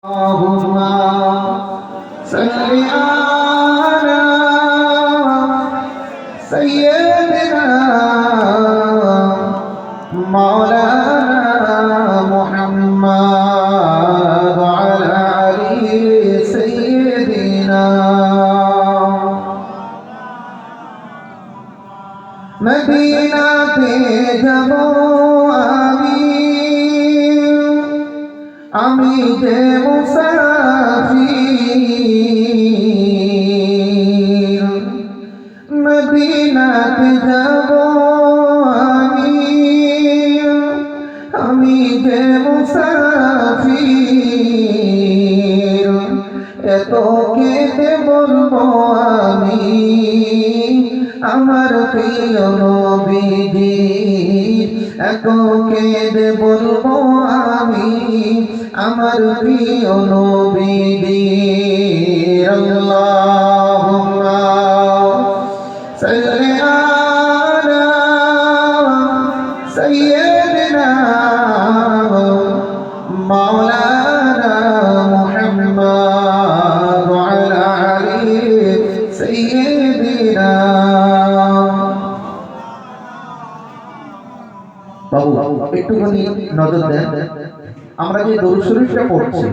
اللهم صل على سيدنا مولانا محمد وعلى آله سيدنا মদিনাতে যাব আমি যে মুসাফির মদিনাতে যাব আমি যে মুসাফির এত কেটে বলবো আমি আমার প্রিয় নবীজি এত কেটে বলবো আমি আমার প্রিয় নবীজি আল্লাহুম্মা সাল্লি আলা সাইয়্যিদিনা মাওলানা মুহাম্মদ ওয়া আলা আলি সাইয়্যিদিনা। বাবু একটুখানি নজর দেন, আমরা যে দরুদ শরীফটা পড়ছি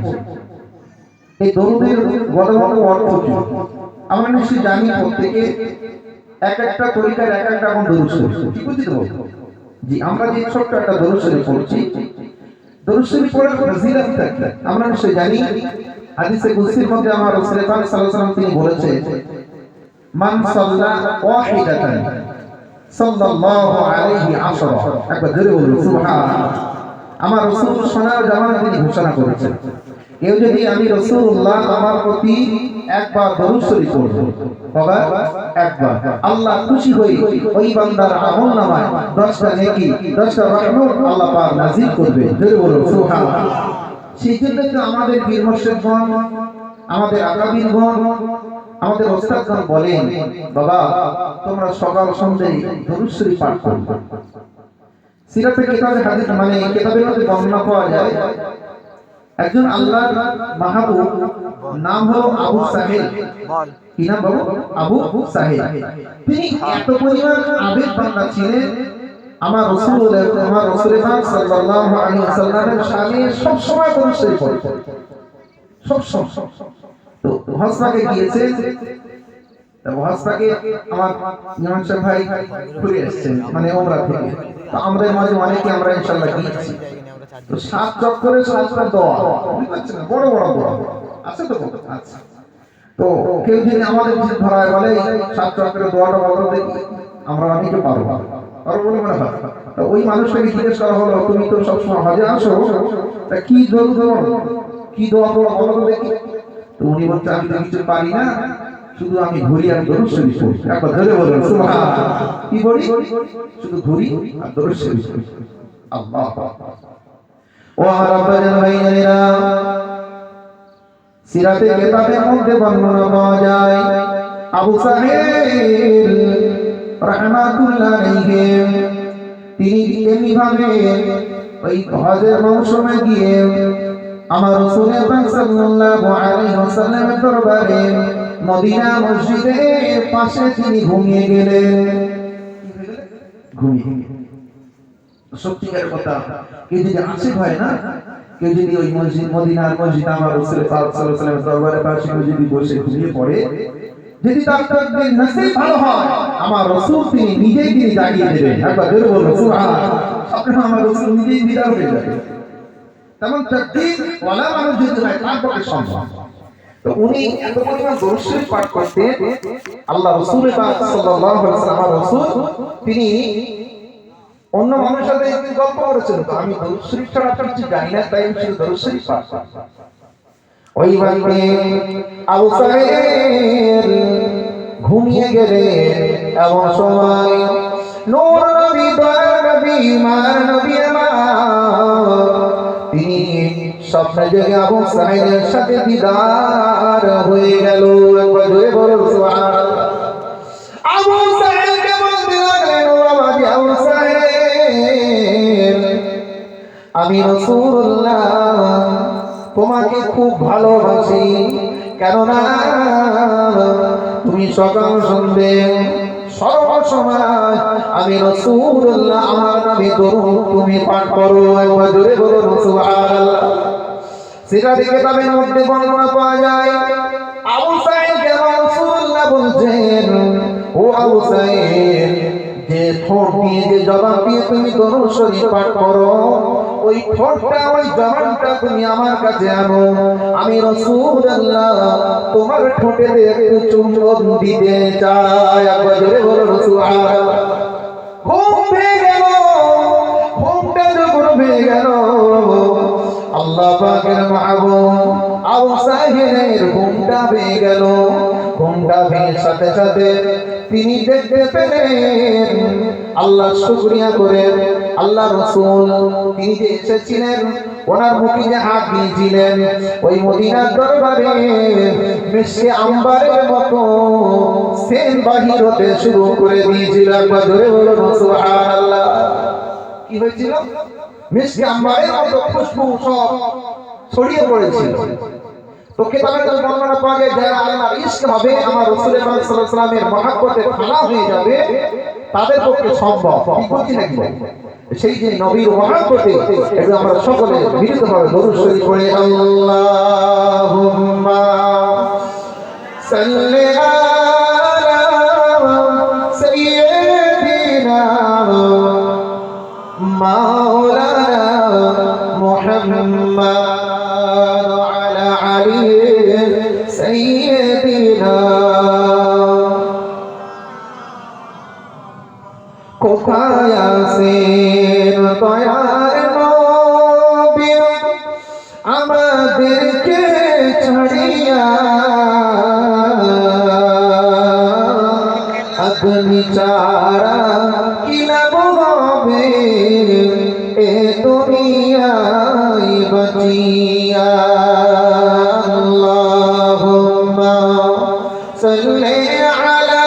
এই দরুদের গদগদ অর্থ কি আমরা নিশ্চয়ই জানি। প্রত্যেকে এক একটা তরিকার এক একটা রকম দরুদ শরীফ, কি বুঝতে পারবো জি। আমরা যে ছোট্ট একটা দরুদ শরীফ পড়ছি, দরুদ শরীফ পড়ার ফজিলত থাকে আমরা নিশ্চয়ই জানি। হাদিসে কুদসির মধ্যে আমার রাসূল পাক সাল্লাল্লাহু আলাইহি ওয়াসাল্লাম তিনি বলেছেন, মান সাল্লা ওয়াহিদাতান সাল্লাল্লাহু আলাইহি আশরা। একবার জোরে বলুন সুবহানাল্লাহ। আমার রাসূল সোনার জামানে তিনি ঘোষণা করেছেন, কেউ যদি আমি রাসূলুল্লাহ আমার প্রতি একবার দরুদ শরীফ পড়বে বাবা একবার, আল্লাহ খুশি হয়ে ওই বান্দার আমলনামায় 10টা নেকি 10টা রহমত আল্লাহ পাক নাযিল করবে। জোরে বলুন সুবহানাল্লাহ। সেই জন্য তো আমাদের পীর মুর্শিদগণ, আমাদের আকাবিরগণ, আমাদের ওস্তাদগণ বলেন, বাবা তোমরা সকাল সন্ধ্যায় দরুদ শরীফ পাঠ করবে। সিরাতে কিতাবে হাদিস মানে কিতাবের মধ্যে বর্ণনা পাওয়া যায়, একজন আল্লাহর মাহবুব নাম হলো আবু সাহেল। কি নাম বাবু? আবু সাহেল। তিনি এত পরিমাণ আবেগ বান্দা ছিলেন, আমার রাসূল পাক সাল্লাল্লাহু আলাইহি ওয়াসাল্লামের শানে সব সময় দরুদ শরীফ পড়তেন, সব সময়। তো হজ পাকে গিয়েছেন, হজ পাকে আমার ইমাম সাহেব ভাই ঘুরে এসেছেন মানে ওমরা থেকে। তো আমাদের মাঝে অনেকে আমরা ইনশাআল্লাহ গিয়েছি। তো 7 চক্করে 7টা দোয়া, বুঝছেন, বড় বড় দোয়া আছে তো। আচ্ছা, তো কেউ যদি আমাদের ধরায় বলে 7 চক্করে দোয়াটা বলো দেখি, আমরা অনেকে পারবো আর বলে মনে হয়। তো ওই মানুষটাকে জিজ্ঞেস করা হলো, তুমি তো সবসময় হজে আসো, তা কি দোয়া কি দোয়া বলো বলো দেখি। তো উনি বলতে, আমি তো কিছু পারি না, শুধু আমি ঘুরি আর দরুদ শরীফ পড়ি। একবার ধরে বলুন সুবহানাল্লাহ। কি বলি? শুধু ঘুরি আর দরুদ শরীফ পড়ি। আল্লাহ ও রাব্বানা বাইনা সিরাতে কিতাবের মধ্যে বর্ণনা পাওয়া যায়, আবু সাহেল রাহমাতুল্লাহ আলাইহি তিনি এমনি ভাবে ওই হজের মৌসুমে গিয়ে আমার রাসূল পাক সাল্লাল্লাহু আলাইহি ওয়াসাল্লামের দরবারে মদিনা মসজিদের পাশে তিনি ঘুমিয়ে গেলেন। ঘুমিয়ে সত্যিকার কথা, কেউ যদি আশিক হয় না, কেউ যদি ওই মসজিদ মদিনার মসজিদ আমার রাসূল পাক সাল্লাল্লাহু আলাইহি ওয়াসাল্লামের দরবারে পাশে যদি বসে ঘুমিয়ে পড়ে, যদি তার তাকদীর নসিব ভালো হয়, আমার রাসূল তিনি নিজেই তিনি জাগিয়ে দেবেন। একবার জোরে বলুন সুবহানাল্লাহ। আপনারা আমার রাসূল নিজেই বিদায় হয়ে যাবে। তেমন তাকদীর ওয়ালা মানুষ যদি হয় তার পক্ষে সম্ভব। তো উনি এত পরিমাণ দরুদ শরীফ পাঠ করতেন, আল্লাহ রাসূল পাক সাল্লাল্লাহু আলাইহি ওয়াসাল্লাম আমার রাসূল তিনি অন্য মানুষের সাথে একটু গল্প করেছেন, তো আমি দরুদ শরীফ ছাড়া কিছু জানি না, তাই আমি শুধু দরুদ শরীফ পাঠ করতাম। ওই বান্দে আবু সাহেল ঘুমিয়ে গেলেন, এমন সময় নূর নবী দয়ার নবী ইমার নবী আমার তিনি স্বপ্নে জেগে আবু সাহেলের সাথে দিদার হয়ে গেল। একবার জোরে বলুন সুবহানাল্লাহ। আবু সাহেলকে বলতে লাগলেন, ও বাবা আবু সাহেল, আমি রাসূলুল্লাহ তোমাকে খুব ভালোবাসি, কেননা তুমি সকাল সন্ধ্যে সর্বসময় আমি রাসূলুল্লাহ আমার নামে দরুদ তুমি পাঠ করো। একবার জোরে বলো সুবহানাল্লাহ। সিরাত কিতাবের মধ্যে বর্ণনা পাওয়া যায়, আবু সাঈদ রাসূলুল্লাহ বলছেন, ও আবু সাঈদ, যে ঠোঁট দিয়ে যে জবান দিয়ে তুমি দরুদ শরীফ পাঠ করো, ওই ঠোঁটটা ওই জবানটা তুমি আমার কাছে আনো, আমি রাসূলুল্লাহ তোমার ঠোঁটেতে একটু চুম্বন দিতে চাই। একবার জোরে বলো সুবহানাল্লাহ। ঘুম ভেঙে গেল, ঘুমটা যখন ভেঙে গেল, আল্লাহ পাকের মাহবুব আবু সাঈদের ঘুমটা ভেঙে গেল। ঘুমটা ভেঙে সাথে সাথে তিনি দেখতে পেলেন, আল্লাহ শুকরিয়া করে আল্লাহ রাসূল তিনি যে এসেছিলেন, ওনার মুখে যে হাত দিয়েছিলেন, ওই মদিনার দরবারে মিশকে আম্বারের মতো সেন বাহির হতে শুরু করে দিয়েছিল। একবার ধরে বলো সুবহানাল্লাহ। কি হয়েছিল? মিশকে আম্বারের মতো খুশবু সব ছড়িয়ে পড়েছিল। তো কিতাবের বর্ণনা পাওয়া যায়, যারা আল্লাহর ইশক হবে, আমার রাসূল পাক সাল্লাল্লাহু আলাইহি ওয়াসাল্লামের মহব্বতে ফানা হয়ে যাবে, তাদের পক্ষে সম্ভব। কি বলছি নাকি? সেই যে নবীর মহব্বতে এটা আমরা সকলে মিলিতভাবে দরুদ শরীফ পড়ে, আল্লাহুম্মা সাল্লি আলা সাইয়্যিদিনা মাওলানা মুহাম্মদ ওয়া আলা সাইয়্যিদিনা। কোথায় আছেন দয়ার নবী আমাদেরকে ছাড়িয়া, আপনি ছাড়া কি লাভ হবে এ দুনিয়ায় বাঁচিয়া। আল্লাহুম্মা সাল্লি আলা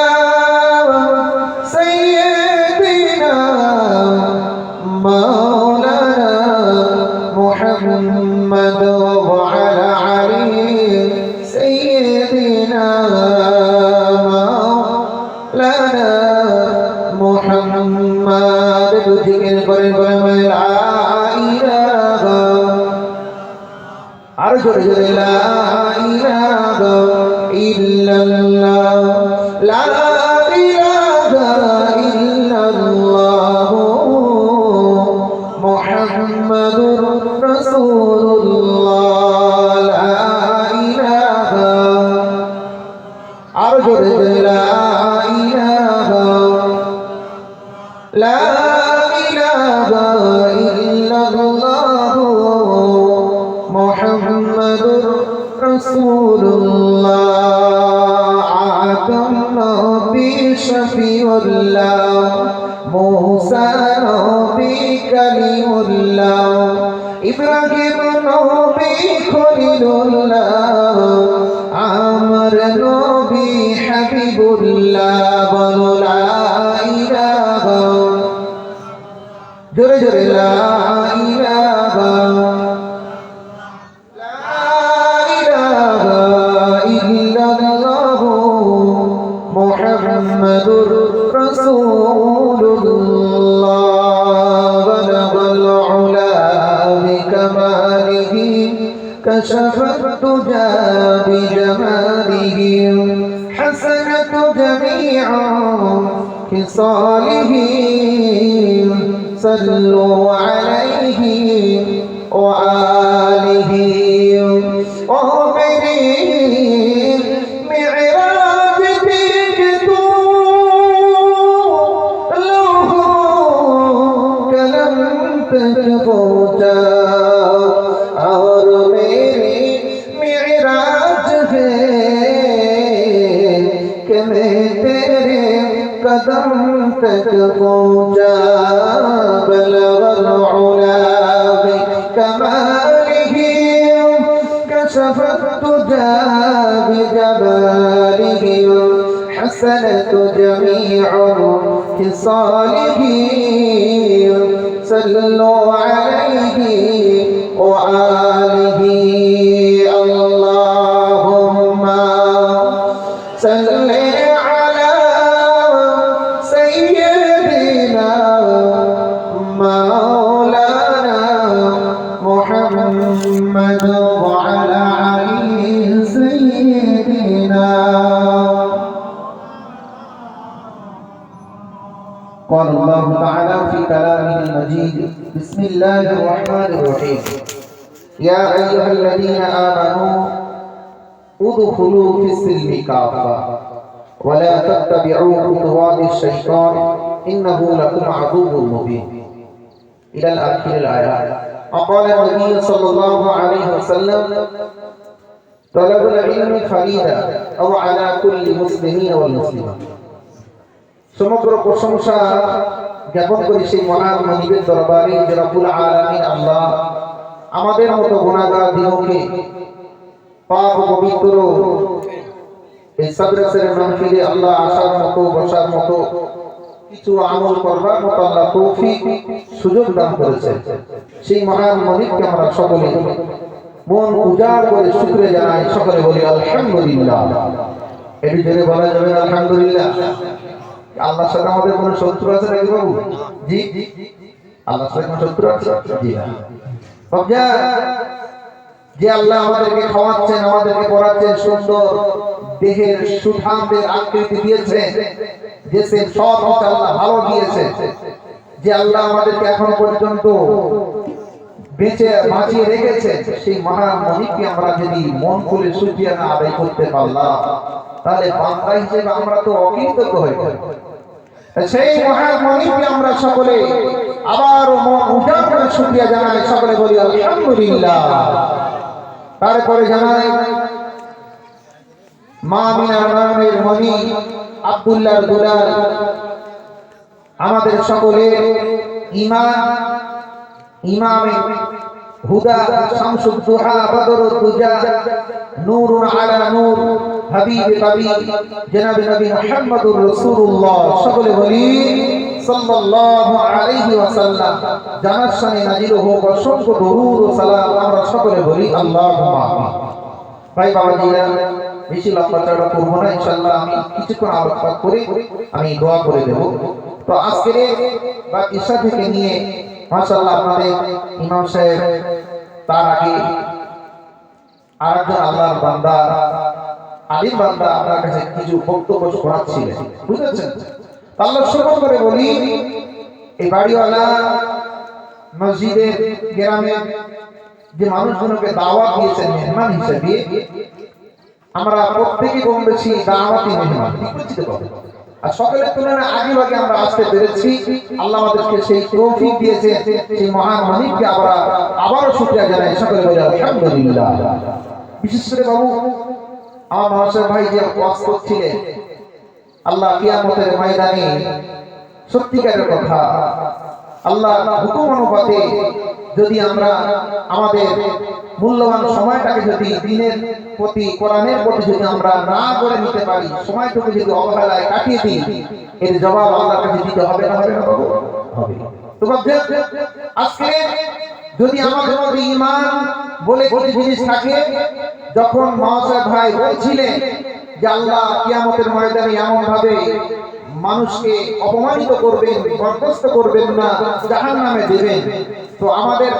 সাইয়্যিদিনা মাওলানা মুহাম্মদ ওয়া আলা আলি সাইয়্যিদিনা মাওলানা মুহাম্মদ। জিকির করেন লা ইলাহা, আর জোরে জোরে লা ইলাহা ইল্লাল্লাহ, লা ইলাহা ইল্লাল্লাহ মুহাম্মাদুর রাসূলুল্লাহ, লা ইলাহা, আর জোরে জোরে লা ইলাহা, লা ইলাহা ইল্লাল্লাহ মুহাম্মাদুর রাসূলুল্লাহ। আদম নবী শফিউল্লাহ, মূসা নবী কালিমুল্লাহ, ইব্রাহিম নবী খলিলুল্লাহ, আমার নবী হাবিবুল্লাহ। বলো লা ইলাহা, জোরে জোরে লা ইলাহা, লা ইলাহা ইল্লাল্লাহ মুহাম্মাদুর রাসূলুল্লাহ। বালাগাল উলা বিকামালিহি কাশাফাত তুজা বিজামালিহি হাসানাত জামিউ খিসালিহি সাল্লু আলাইহি ওয়া আলিহি। ও মেরি মিরাজ থেকে তু লৌহ কলম तक पहुंचा, और मेरी मिराज है कि मैं तेरे कदम तक पहुंचा। बलगल उला बिकमालिही कशफत तुजा बिजमालिही हसनत जमीउ खिसालिही सल्लु अलैहि व आलिही। الله تعالى في كلامه المجيد. بسم الله الرحمن الرحيم. يا أيها الذين آمنوا ادخلوا في السلم كافة ولا تتبعوا خطوات الشيطان إنه لكم عدو مبين إلى آخر الآيات. وقال النبي صلى الله عليه وسلم طلب العلم فريضة أو على كل مسلمين والمسلمات. সমগ্র প্রশংসা জ্ঞাপন করি সেই মহান মনিবের দরবারে যে রব্বুল আলামিন আল্লাহ আমাদের মতো গুনাহগার দিনকে পাক পবিত্র এই সাদরাসের মাহফিলে আল্লাহ আসার মতো বসার মতো কিছু আমল করবার মতো আল্লাহ তৌফিক সুযোগ দান করেছেন। সেই মহান মনিবকে আমরা সকলে মন উজাড় করে শুকরিয়া জানাই, সকলে বলি আলহামদুলিল্লাহ। এটি জেনে বলা যাবে আলহামদুলিল্লাহ। আল্লাহর সাথে আমাদের কোনো শত্রু আছে নাকি বাবু? জি, আল্লাহর সাথে কোনো শত্রু আছে? জি না। যে আল্লাহ আমাদেরকে খাওয়াচ্ছেন, আমাদেরকে পড়াচ্ছেন, সুন্দর দেহের সুঠামদের আকৃতি দিয়েছেন, যে সে সব আল্লাহ ভালো দিয়েছে, যে আল্লাহ আমাদেরকে এখন পর্যন্ত বেঁচে বাঁচিয়ে রেখেছে, সেই মহান মনিবকে আমরা যদি মন খুলে শুকরিয়া না আদায় করতে পারলাম তাহলে বান্দা হিসেবে আমরা তো অকৃতজ্ঞ হয়ে যাব। সেই মহান মনিবকে আমরা সকলে আবার মন উজাড় করে শুকরিয়া জানাই, সকলে বলি আলহামদুলিল্লাহ। তারপরে জানাই মা মিনার নামের মনি আব্দুল্লাহ দুলাল আমাদের সকলের ইমামে হুদা শামসুদ দুহা বদরুদ দুজা নূরুন আলা নূর হাবিব কবি জনাব নবী মুহাম্মদুর রাসূলুল্লাহ, সকলে বলি সাল্লাল্লাহু আলাইহি ওয়াসাল্লাম। জানার শানে নাজিল হোক অসংখ্য দরুদ ও সালাম, আমরা সকলে বলি আল্লাহুম্মা আমিন। ভাই বাবাজিরা, বেশি লম্বা চড়া করবো না, ইনশাআল্লাহ আমি কিছুক্ষণ আলোচনা করে আমি দোয়া করে দেব। তো আজকের বা ঈশা থেকে নিয়ে মাশাআল্লাহ আপনাদের ইমাম সাহেব তার আগে আরেকজন আল্লাহর বান্দা আলিম বান্দা আপনার কাছে কিছু বক্তব্য শোনাচ্ছিলেন, বুঝেছেন? আল্লাহ শুকর করে বলি এই বাড়িওয়ালা মসজিদের গ্রামে যে মানুষগুলোকে দাওয়াত দিয়েছেন মেহমান হিসেবে, আমরা প্রত্যেকে কম বেশি দাওয়াতি মেহমান, বুঝতে পারবো। আর সকলের তুলনায় আগে ভাগে আমরা আসতে পেরেছি। আল্লাহ আমাদেরকে সেই তৌফিক দিয়েছে, সেই মহান মালিককে আমরা আবারও শুকরিয়া জানাই, সকলে বলি আলহামদুলিল্লাহ। বিশেষ করে বাবু আমার মহাশয় ভাই যে ওয়াজ করছিলেন, আল্লাহ কিয়ামতের ময়দানে সত্যিকারের কথা আল্লাহ হুকুম অনুপাতে যদি আমরা আমাদের মূল্যবান সময়টাকে যদি দিনের প্রতি কোরআনের প্রতি যদি আমরা না করে নিতে পারি, সময়টুকু যদি অবহেলায় কাটিয়ে দিই, এর জবাব আল্লাহর কাছে দিতে হবে না? হবে না বাবু? হবে। তো আজকে যদি আমাদের মধ্যে ঈমান বলে কোনো জিনিস থাকে, যখন মহাশয় ভাই বলছিলেন যে আল্লাহ কিয়ামতের ময়দানে এমন ভাবে মানুষকে অপমানিত করবেন, বরখাস্ত করবেন না, জাহান্নামে দেবেন, তো আমাদের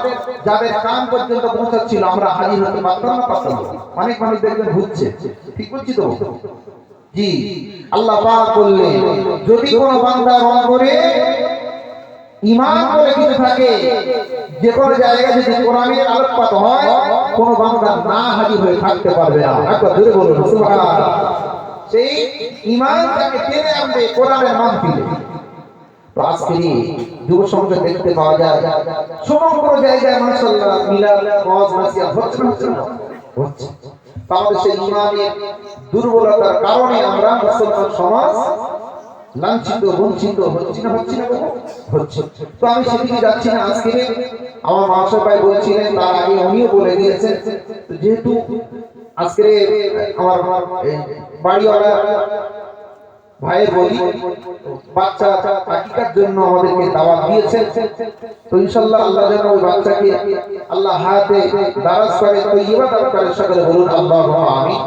যাদের কান পর্যন্ত পৌঁছাচ্ছিল আমরা হাজির হতে পারতাম না? পারতাম না। অনেক মানুষ দেখবেন ঘুরছে, ঠিক বলছি তো? জি, আল্লাহ পাক বললেন যদি কোনো বান্দা অন্তরে ঈমান বলে কিছু থাকে, যে কোনো জায়গায় যদি কোরআনের আলোকপাত হয়, কোনো বান্দা না হাজির হয়ে থাকতে পারবে না। একবার জোরে বলুন সুবহানাল্লাহ। সেই ঈমানটাকে টেনে আনবে কোরআনের মাহফিলে। তো আজকে যুব সমাজে দেখতে পাওয়া যায় সমগ্র জায়গায় মাশাআল্লাহ মিলাদ ওয়াজ নসিহত হচ্ছে না? হচ্ছে। আমাদের সেই ঈমানের দুর্বলতার কারণে আমরা মুসলমান সমাজ লাঞ্ছিত বঞ্চিত হচ্ছে না? হচ্ছে। তো আমি সেদিকে যাচ্ছি না। আজকে আমার মহাশয় ভাই বলছিলেন, তার আগে উনিও বলে দিয়েছেন, যেহেতু আজকে আমার বাড়িওয়ালা ভাইয়ের বলি বাচ্চা হাকিকার জন্য আমাদেরকে দাওয়াত দিয়েছেন, তো ইনশাআল্লাহ আল্লাহ যেন ওই বাচ্চাকে আল্লাহ হায়াতে দারাজ করে, তৈয়বা দান করে, সকলে বলুন আল্লাহুম্মা আমিন।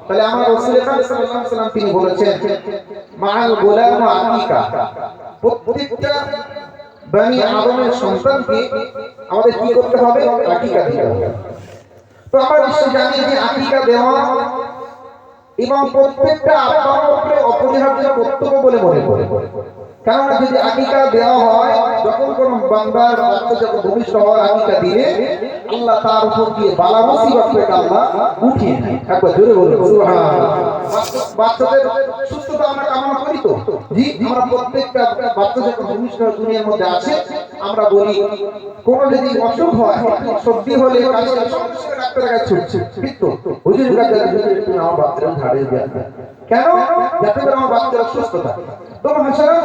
তাহলে আমার রাসূল সাল্লাল্লাহু আলাইহি ওয়াসাল্লাম তিনি বলেছেন মাআল গোলাম আকিকা, প্রত্যেকটা বনি আদমের সন্তানকে আমাদের কি করতে হবে? আকিকা দিতে হবে। তো আমরা নিশ্চয় জানি যে আকিকা দেওয়া এবং প্রত্যেকটা আব্বার উপরে অপরিহার্য কর্তব্য বলে মনে করে। কেননা যদি আকিকা দেওয়া হয়, যখন কোন বান্দার বাচ্চা যখন ভূমিষ্ঠ হয়, আকিকা দিলে আল্লাহ তার উপর দিয়ে বালা মুসিবত থেকে আল্লাহ উঠিয়ে নেয়। একবার জোরে বলুন সুবহানাল্লাহ। বাচ্চাদের সুস্থতা আমরা কামনা করি তো? জি, আমরা প্রত্যেকটা বাচ্চা যখন ভূমিষ্ঠ দুনিয়ার মধ্যে আসে, আমরা বলি কোন যদি অসুখ হয়, সর্দি হলে কাশি হলে সঙ্গে সঙ্গে ডাক্তারের কাছে ছুটছে, ঠিক তো? হুজুরের কাছে যদি একটু আমার বাচ্চারা ঝাড়িয়ে দেন, কেন? যাতে করে আমার বাচ্চারা সুস্থ থাকে। তো হাসারা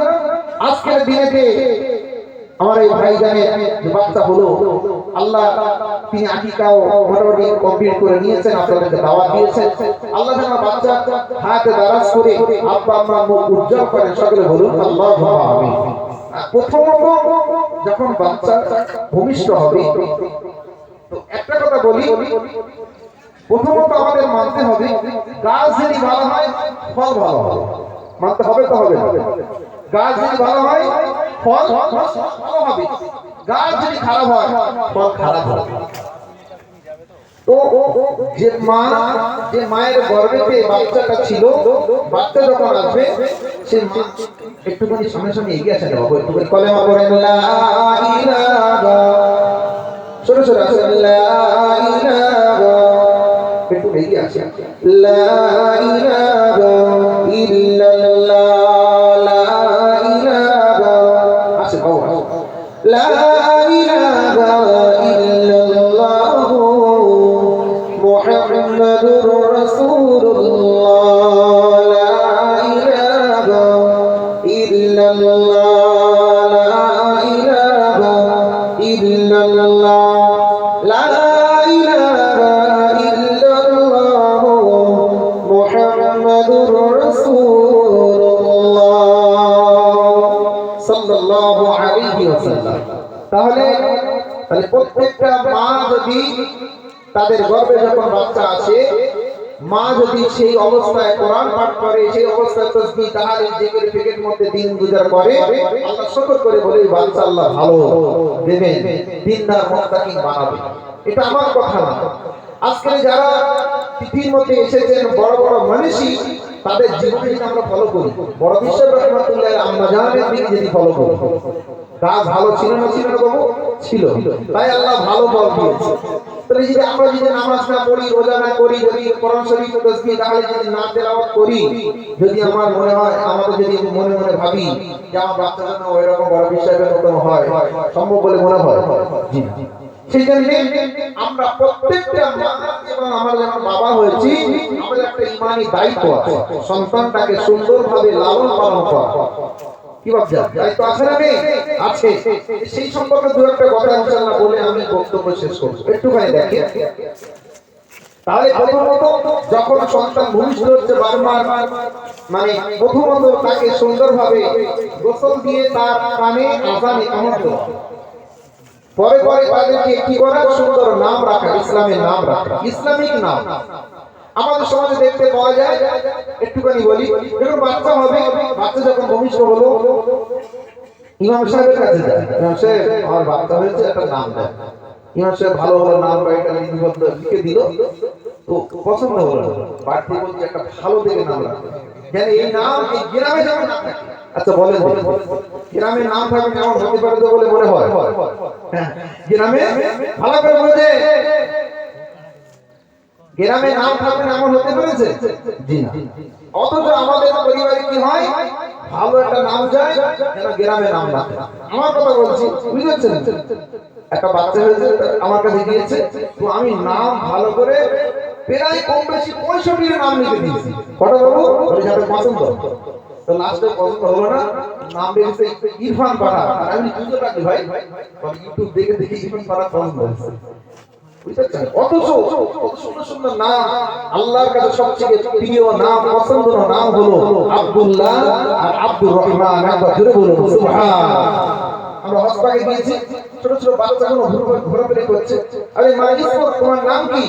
আজকের দিনেতে আমার এই ভাইজানের যে বাচ্চা হলো, আল্লাহ তিনি আকিকাও মোটামুটি কমপ্লিট করে নিয়েছেন, আপনাদেরকে দাওয়াত দিয়েছেন। আল্লাহ যেন বাচ্চা হাতে দারাজ করে আব্বা আম্মা মুখ উজ্জ্বল করেন, সকলে বলুন আল্লাহুম্মা আমিন। প্রথমত যখন বাচ্চা ভূমিষ্ঠ হবে, তো একটা কথা বলি, প্রথমত আমাদের মানতে হবে গাছ যদি ভালো হয় ফল ভালো হবে। মানতে হবে তো হবে না? গাছ যদি ভালো হয় ফল ভালো হবে, গাছ যদি খারাপ হয় ফল খারাপ হবে। তো যে মায়ের গর্ভেতে বাচ্চাটা ছিল, বাচ্চা যখন আসবে সে একটুখানি সামনে সামনে এগিয়ে আসে, বাবু একটুখানি কলেমা পড়েন লা ইলাহা, সরে সরে আসেন লা ইলাহা, একটু এগিয়ে আসে লা ইলাহা ইল্লাল্লাহ, লা ইলাহা, আসে বাবু লা ইলাহা ইল্লাল্লাহ মুহাম্মাদুর রাসূলুল্লাহ, লা ইলাহা ইল্লাল্লাহ, লা ইলাহা ইল্লাল্লাহ, লা ইলাহা ইল্লাল্লাহ মুহাম্মাদুর রাসূলুল্লাহ সাল্লাল্লাহু আলাইহি ওয়াসাল্লাম। তাহলে প্রত্যেকটা মা যদি তাদের গর্ভে যখন বাচ্চা আসে, মা যদি সেই অবস্থায় কোরআন পাঠ করে, সেই অবস্থায় তাসবিহ তাহলিল জিকির ফিকির মধ্যে দিন গুজার করে, আল্লাহ শুকর করে বলে বাচ্চা আল্লাহ ভালো দেবেন, দিনদার মুত্তাকিন বানাবে। এটা আমার কথা না। আজকে যারা পৃথিবীর মধ্যে এসেছেন বড় বড় মানুষই, তাদের জীবনে যদি আমরা ফলো করি, বড় বিশ্ব রহমাতুল্লাহ আম্মা জানের দিন যদি ফলো করি, গাছ ভালো ছিল না ছিল না বাবু? ছিল, তাই আল্লাহ ভালো ফল দিয়েছে। তাহলে যদি আমরা যদি নামাজ না পড়ি, রোজা না করি, যদি কোরআন শরীফ তাসবিহ তাহলিল যদি না তেলাওয়াত করি, যদি আমার মনে হয়, আমাদের যদি মনে মনে ভাবি যে আমার বাচ্চা যেন ওই রকম বড় বিশ্বাসের মতো হয়, সম্ভব বলে মনে হয়? জি না। সেই জন্য আমরা প্রত্যেকটা মা এবং আমরা যখন বাবা হয়েছি, আমাদের একটা ঈমানি দায়িত্ব আছে, সন্তানটাকে সুন্দরভাবে লালন পালন করা। কি ভাবছেন? দায়িত্ব আছে না নেই? আছে। সেই সম্পর্কে দু একটা কথা ইনশাআল্লাহ বলে আমি বক্তব্য শেষ করব। একটুখানি দেখেন। তাহলে প্রথমত যখন সন্তান ভূমিষ্ঠ হচ্ছে, বারবার মানে প্রথমত তাকে সুন্দরভাবে গোসল দিয়ে তার কানে আযান ইকামত দেওয়া, পরে পরে তাদেরকে কি করা, সুন্দর নাম রাখা, ইসলামের নাম রাখা, ইসলামিক নাম। আমাদের সমাজে দেখতে পাওয়া যায়, একটুখানি বলি, যখন বাচ্চা হবে, বাচ্চা যখন ভূমিষ্ঠ হলো, ইমাম সাহেবের কাছে যায়, ইমাম সাহেব আমার বাচ্চা হয়েছে, একটা নাম দেয়। ইমাম সাহেব ভালো ভালো নাম বা এটা লিখে দিল, তো পছন্দ হলো, বাড়তি বলছে একটা ভালো দেখে নাম রাখবে, যেন এই নাম এই গ্রামে যেমন না থাকে। আচ্ছা বলেন, গ্রামের নাম থাকবে কেমন হতে পারে তো বলে মনে হয়? হ্যাঁ, গ্রামে ভালো করে বলে, গ্রামে নাম থাকবে এমন হতে পেরেছে? জি না। অথচ আমাদের পরিবারে কি হয়, ভালো একটা নাম যায় যেন গ্রামে নাম না থাকে। আমার কথা বলছি, বুঝেছেন? একটা বাচ্চা হয়েছে, আমার কাছে গিয়েছে, তো আমি নাম ভালো করে প্রায় কম বেশি 65 নাম লিখে দিয়েছি। কটা বাবু? বলে যাবে পছন্দ। তো লাস্টে পছন্দ হলো না, নাম দিয়েছে ইরফান পাড়া। আমি বুঝতে পারি ভাই, ইউটিউব দেখে দেখে ইরফান পাড়া পছন্দ হয়েছে। অথচ সুন্দর সুন্দর নাম, আল্লাহর কাছে সবচেয়ে প্রিয় নাম, পছন্দের নাম হলো আব্দুল্লাহ আর আব্দুর রহমান। একবার জোরে বলুন সুবহানাল্লাহ। আমরা হসপাতালে গিয়েছি, ছোট ছোট বাচ্চাগুলো ঘোরাফেরা করছে, আরে মা ইসমত তোমার নাম কি?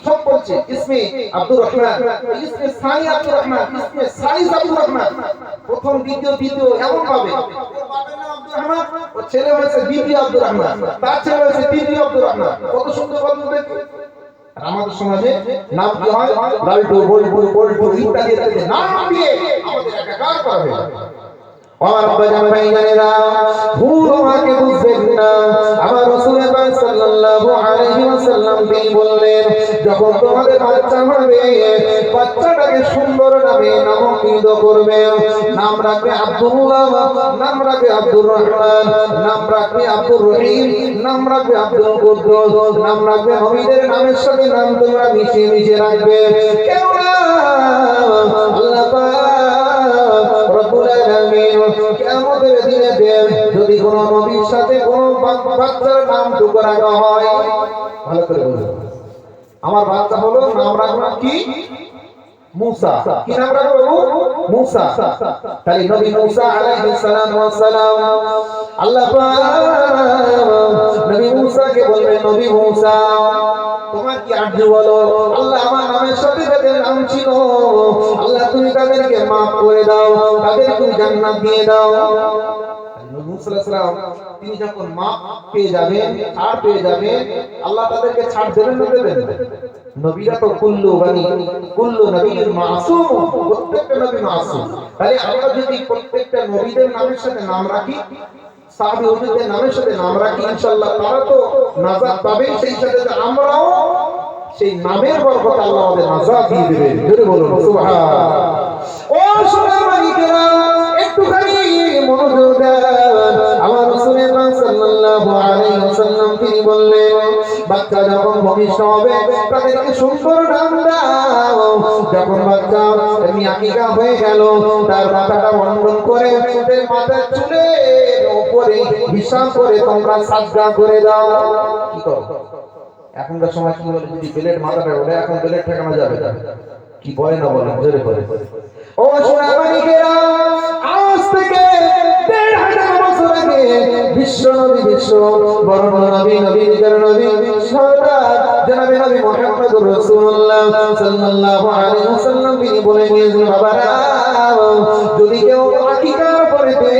সব বলছে ইসমে আব্দুর রহমান, ইসমে সানি আব্দুর রহমান, ইসমে সাইস আব্দুর রহমান, প্রথম দ্বিতীয় তৃতীয় এমন পাবে। বাবার নাম আব্দুর রহমান, ওর ছেলে হয়েছে দ্বিতীয় আব্দুর রহমান, তার ছেলে হয়েছে তৃতীয় আব্দুর রহমান। কত সুন্দর বলতে। আমাদের সমাজে নাম কি হয়, লালটু বল্টু বল্টু ইত্যাদি ইত্যাদি নাম দিয়ে আমাদের একাকার করা হয়ে যায়। আমার আব্বা জান ভাই জানেরা, ভুল আমাকে বুঝবেন না। আমার রাসূল পাক সাল্লাল্লাহু আলাইহি ওয়াসাল্লাম তিনি বললেন, যখন তোমাদের বাচ্চা হবে, বাচ্চাটাকে সুন্দর নামে নামাঙ্কিত করবে। নাম রাখবে আব্দুল্লাহ, নাম রাখবে আব্দুর রহমান, নাম রাখবে আব্দুর রহিম, নাম রাখবে আব্দুল কুদ্দুস, নাম রাখবে নবীদের নামের সাথে নাম তোমরা মিশিয়ে মিশিয়ে রাখবে। কেননা আল্লাহ পাক রব্বুল আলামিন কিয়ামতের দিনে যদি কোন নবীর সাথে কোন বাচ্চার নাম টুকরা হয়, ভালো করে বলুন, আমার বাচ্চা হলো নাম রাখবো কি মুসা, কি নাম রাখবো মুসা। তাই নবী মুসা আলাইহিস সালাম ওয়াস সালাম, আল্লাহ পাক নবী মুসাকে বলবেন, নবী মুসা তোমার কি আরজু বলো। আল্লাহ আমার নামের সাথে যাদের নাম ছিল, আল্লাহ তুমি তাদেরকে maaf করে দাও, তাদেরকে তুমি জান্নাত দিয়ে দাও। নবী মুসা আলাইহিস সালাম তিনি যখন maaf পেয়ে যাবেন, ছাড় পেয়ে যাবেন, আল্লাহ তাদেরকে ছাড় দেবেন না দেবেন? নবীরা তো কুল্লু নবীর মাসুম, প্রত্যেকটা নবী মাসুম। তাহলে আমরা যদি প্রত্যেকটা নবীদের নামের সাথে নাম রাখি, সাহাবী হুজুরদের নামের সাথে নাম রাখি, ইনশাআল্লাহ তারা তো নাজাত পাবে, সেই সাথে আমরাও সেই নামের বরকত আল্লাহ আমাদের নাজাত দিয়ে দিবেন। জোরে বলুন সুবহান। ও সোনার মালিকেরা, একটুখানি মনোযোগ দেন। আমার রাসূল পাক সাল্লাল্লাহু আলাইহি ওয়াসাল্লাম তিনি বললেন, বাচ্চা যখন ভূমিষ্ঠ হবে তাদেরকে সুন্দর নাম দাও। যখন বাচ্চা এমনি আকিকা হয়ে গেল, তার মাথাটা বন্ধন করে তার মাথার চুলের উপরে হিসাব করে তোমরা সাজদা করে দাও। কি করো এখনকার সময়? কি বলে, যদি বেলেট মাথাটা ওঠে, এখন বেলেট ঠেকানো যাবে না, কি বলে না বলেন, জোরে করে। ও সোনার মানিকেরা, আজ থেকে ১৫০০ বছর আগে বিশ্ব বড় নবী, নবীদের নবী সরদার জনাবে নবী মুহাম্মদুর রাসূলুল্লাহ সাল্লাল্লাহু আলাইহি ওয়াসাল্লাম তিনি বলে গিয়েছেন, বাবারা যদি কেউ আকিকা করেতে